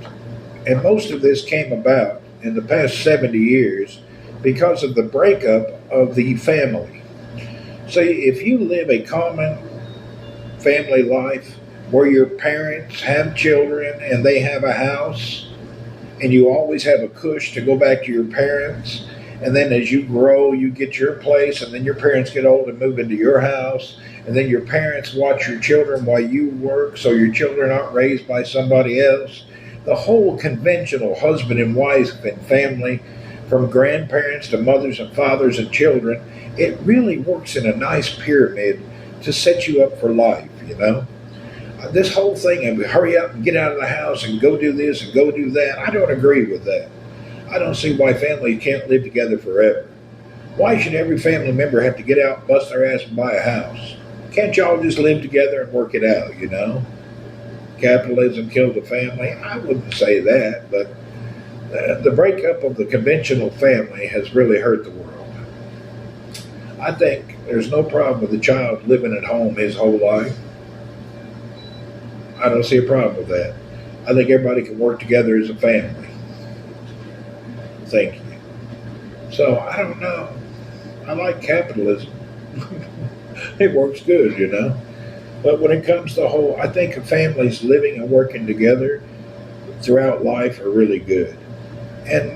and most of this came about in the past 70 years because of the breakup of the family. See, if you live a common family life where your parents have children and they have a house, and you always have a cush to go back to your parents. And then as you grow, you get your place, and then your parents get old and move into your house. And then your parents watch your children while you work, so your children aren't raised by somebody else. The whole conventional husband and wife and family, from grandparents to mothers and fathers and children, it really works in a nice pyramid to set you up for life, you know. This whole thing of hurry up and get out of the house and go do this and go do that, I don't agree with that. I don't see why families can't live together forever. Why should every family member have to get out, bust their ass, and buy a house? Can't y'all just live together and work it out, you know? Capitalism killed the family? I wouldn't say that, but the breakup of the conventional family has really hurt the world. I think there's no problem with a child living at home his whole life. I don't see a problem with that. I think everybody can work together as a family. Thank you. So, I don't know. I like capitalism. It works good, you know. But when it comes to the whole, I think families living and working together throughout life are really good. And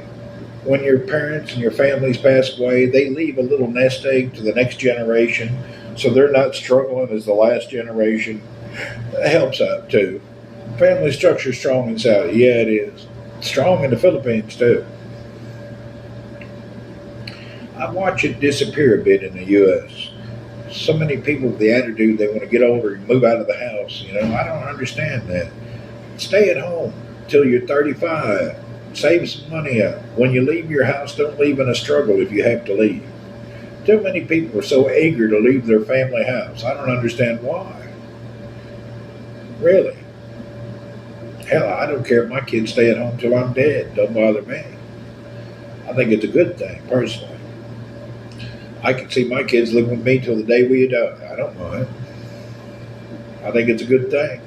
when your parents and your families pass away, they leave a little nest egg to the next generation, so they're not struggling as the last generation. That helps out too. Family structure strong in Saudi. Yeah, it is. Strong in the Philippines too. I watch it disappear a bit in the U.S. So many people with the attitude they want to get older and move out of the house. You know, I don't understand that. Stay at home till you're 35. Save some money up. When you leave your house, don't leave in a struggle if you have to leave. Too many people are so eager to leave their family house. I don't understand why. Really. Hell, I don't care if my kids stay at home till I'm dead. Don't bother me. I think it's a good thing, personally. I can see my kids living with me till the day we die. I don't mind. I think it's a good thing.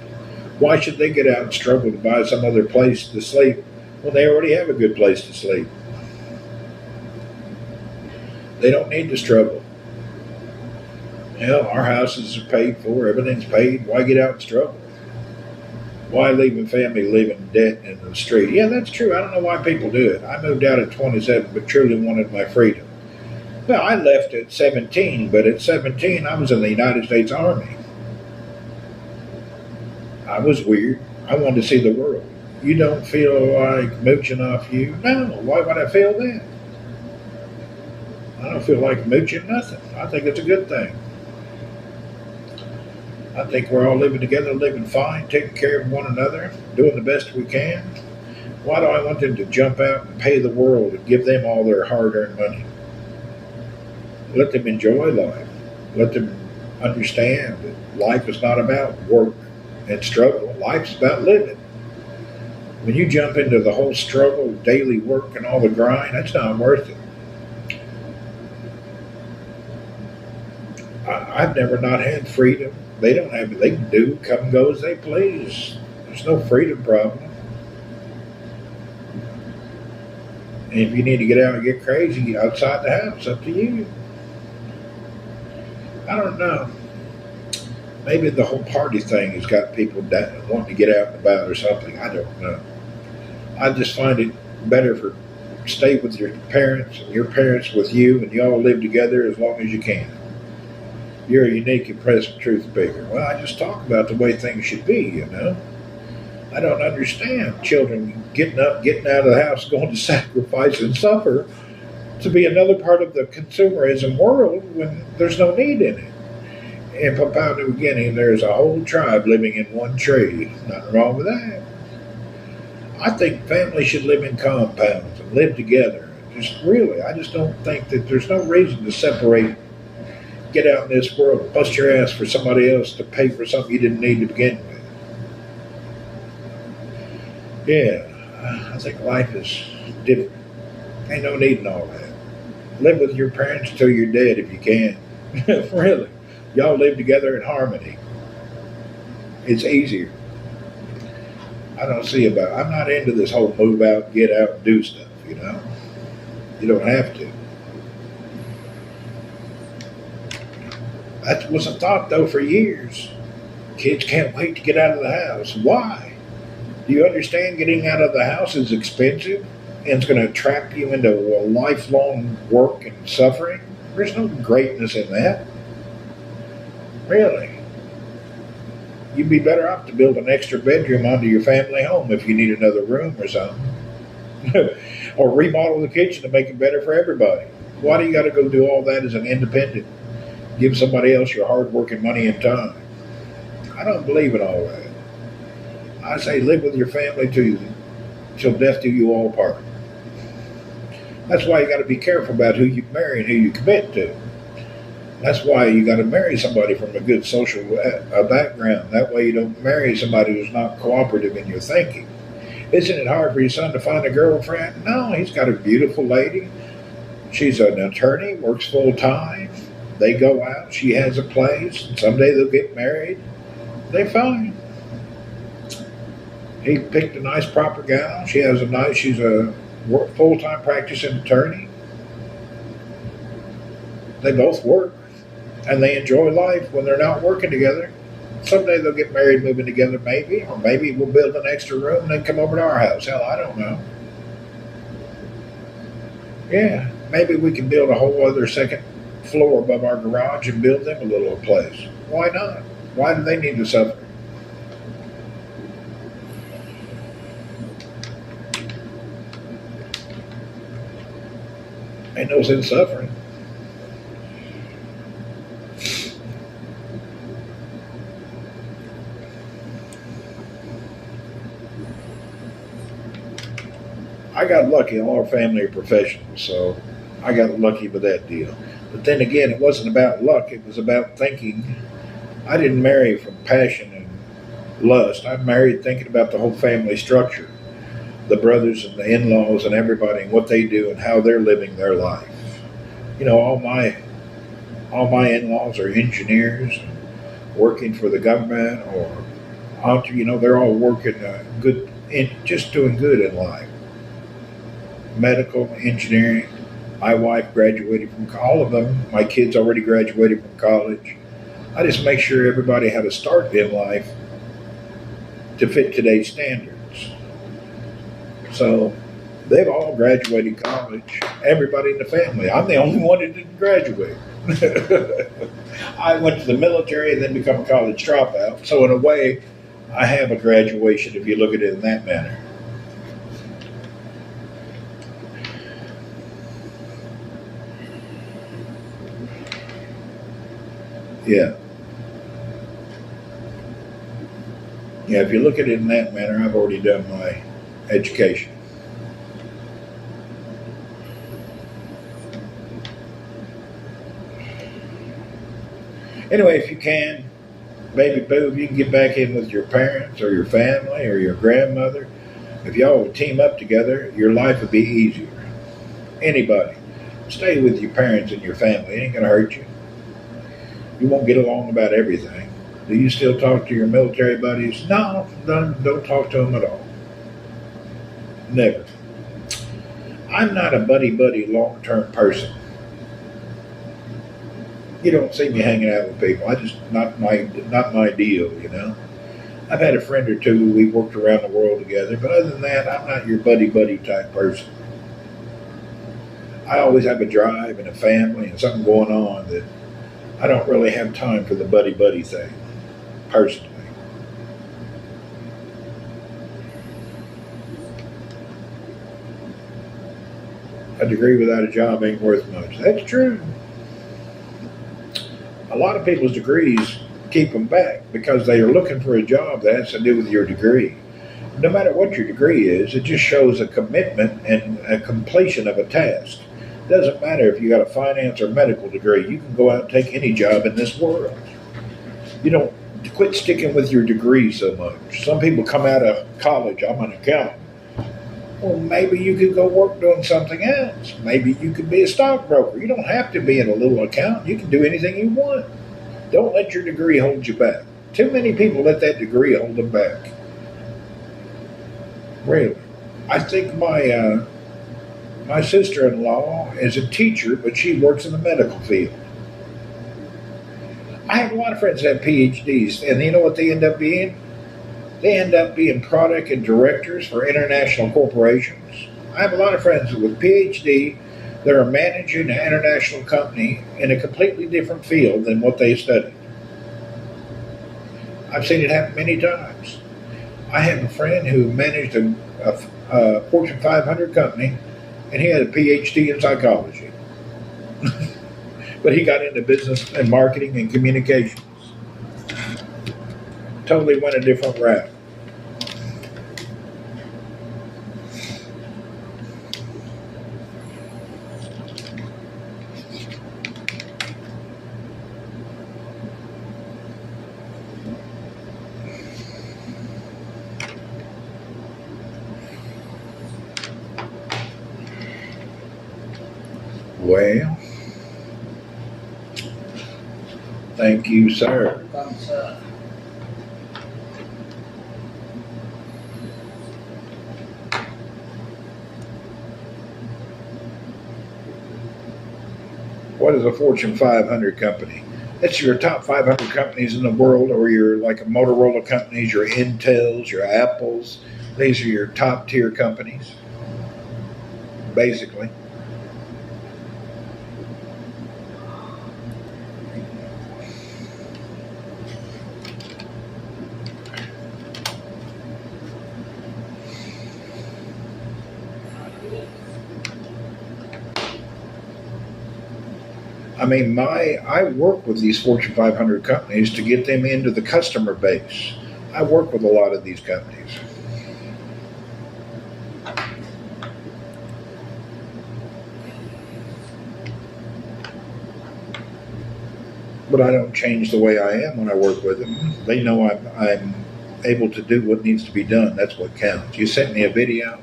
Why should they get out and struggle to buy some other place to sleep when they already have a good place to sleep? They don't need to struggle. Hell, our houses are paid for. Everything's paid. Why get out and struggle? Why leaving family living in debt in the street? Yeah, that's true. I don't know why people do it. I moved out at 27, but truly wanted my freedom. Well, I left at 17, but at 17, I was in the United States Army. I was weird. I wanted to see the world. You don't feel like mooching off you? No, why would I feel that? I don't feel like mooching nothing. I think it's a good thing. I think we're all living together, living fine, taking care of one another, doing the best we can. Why do I want them to jump out and pay the world and give them all their hard-earned money? Let them enjoy life. Let them understand that life is not about work and struggle. Life's about living. When you jump into the whole struggle, daily work, and all the grind, that's not worth it. I've never not had freedom. They don't have it. They can do, come and go as they please. There's no freedom problem. And if you need to get out and get crazy outside the house, up to you. I don't know. Maybe the whole party thing has got people wanting to get out and about or something. I don't know. I just find it better for stay with your parents and your parents with you, and you all live together as long as you can. You're a unique and present truth speaker. Well, I just talk about the way things should be, you know. I don't understand children getting up, getting out of the house, going to sacrifice and suffer to be another part of the consumerism world when there's no need in it. In Papua New Guinea, there's a whole tribe living in one tree. Nothing wrong with that. I think families should live in compounds and live together. I just don't think that there's no reason to separate. Get out in this world, bust your ass for somebody else to pay for something you didn't need to begin with. Yeah, I think life is different. Ain't no need in all that. Live with your parents till you're dead if you can. Really. Y'all live together in harmony. It's easier. I don't see about. I'm not into this whole move out, get out, and do stuff. You don't have to. That was a thought though for years. Kids can't wait to get out of the house. Why? Do you understand getting out of the house is expensive and it's going to trap you into a lifelong work and suffering? There's no greatness in that. Really. You'd be better off to build an extra bedroom onto your family home if you need another room or something. Or remodel the kitchen to make it better for everybody. Why do you got to go do all that as an independent? Give somebody else your hard working money and time. I don't believe in all that. I say live with your family till death do you all part. That's why you got to be careful about who you marry and who you commit to. That's why you got to marry somebody from a good social background. That way you don't marry somebody who's not cooperative in your thinking. Isn't it hard for your son to find a girlfriend? No, he's got a beautiful lady. She's an attorney, works full time. They go out. She has a place. And someday they'll get married. They're fine. He picked a nice proper gal. She's a full-time practicing attorney. They both work. And they enjoy life when they're not working together. Someday they'll get married, moving together, maybe. Or maybe we'll build an extra room and then come over to our house. Hell, I don't know. Yeah, maybe we can build a whole other second floor above our garage and build them a little place. Why not? Why do they need to suffer? Ain't no sense suffering. I got lucky. All our family are professionals, so I got lucky with that deal. But then again, it wasn't about luck. It was about thinking. I didn't marry from passion and lust. I married thinking about the whole family structure, the brothers and the in-laws and everybody and what they do and how they're living their life. All my in-laws are engineers, working for the government, or they're all working just doing good in life. Medical, engineering. My wife graduated from all of them. My kids already graduated from college. I just make sure everybody had a start in life to fit today's standards. So they've all graduated college. Everybody in the family. I'm the only one that didn't graduate. I went to the military and then become a college dropout. So in a way, I have a graduation if you look at it in that manner. Yeah. Yeah, if you look at it in that manner, I've already done my education. Anyway, if you can, baby boo, if you can get back in with your parents or your family or your grandmother, if y'all would team up together, your life would be easier. Anybody. Stay with your parents and your family. It ain't going to hurt you. You won't get along about everything. Do you still talk to your military buddies? No, don't talk to them at all. Never. I'm not a buddy long-term person. You don't see me hanging out with people. Not my deal, I've had a friend or two. We worked around the world together, but other than that, I'm not your buddy type person. I always have a drive and a family and something going on that I don't really have time for the buddy thing, personally. A degree without a job ain't worth much. That's true. A lot of people's degrees keep them back because they are looking for a job that has to do with your degree. No matter what your degree is, it just shows a commitment and a completion of a task. It doesn't matter if you got a finance or medical degree. You can go out and take any job in this world. You don't quit sticking with your degree so much. Some people come out of college, I'm an accountant. Well, maybe you could go work doing something else. Maybe you could be a stockbroker. You don't have to be in a little account. You can do anything you want. Don't let your degree hold you back. Too many people let that degree hold them back. Really. I think my sister-in-law is a teacher, but she works in the medical field. I have a lot of friends that have PhDs, and you know what they end up being? They end up being product and directors for international corporations. I have a lot of friends with PhD that are managing an international company in a completely different field than what they studied. I've seen it happen many times. I have a friend who managed a Fortune 500 company, and he had a PhD in psychology. But he got into business and marketing and communications. Totally went a different route. Well, thank you, sir. What is a Fortune 500 company? It's your top 500 companies in the world, or your like a Motorola companies, your Intels, your Apples. These are your top tier companies, basically. I mean, I work with these Fortune 500 companies to get them into the customer base. I work with a lot of these companies. But I don't change the way I am when I work with them. They know I'm able to do what needs to be done. That's what counts. You sent me a video.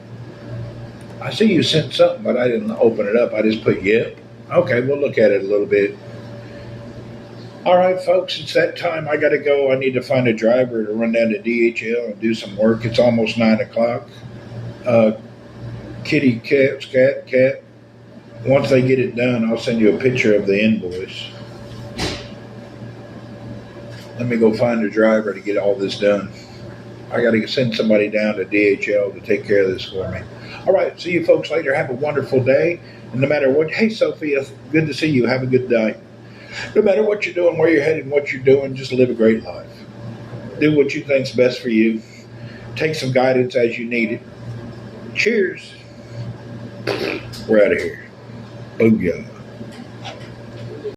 I see you sent something, but I didn't open it up. I just put yep. Okay, we'll look at it a little bit. All right, folks, it's that time. I got to go. I need to find a driver to run down to DHL and do some work. It's almost 9 o'clock. Kitty, cat. Once they get it done, I'll send you a picture of the invoice. Let me go find a driver to get all this done. I got to send somebody down to DHL to take care of this for me. All right, see you folks later. Have a wonderful day. And no matter what, hey, Sophia, good to see you. Have a good day. No matter what you're doing, where you're headed, and what you're doing, just live a great life. Do what you think's best for you. Take some guidance as you need it. Cheers. We're out of here. Booyah.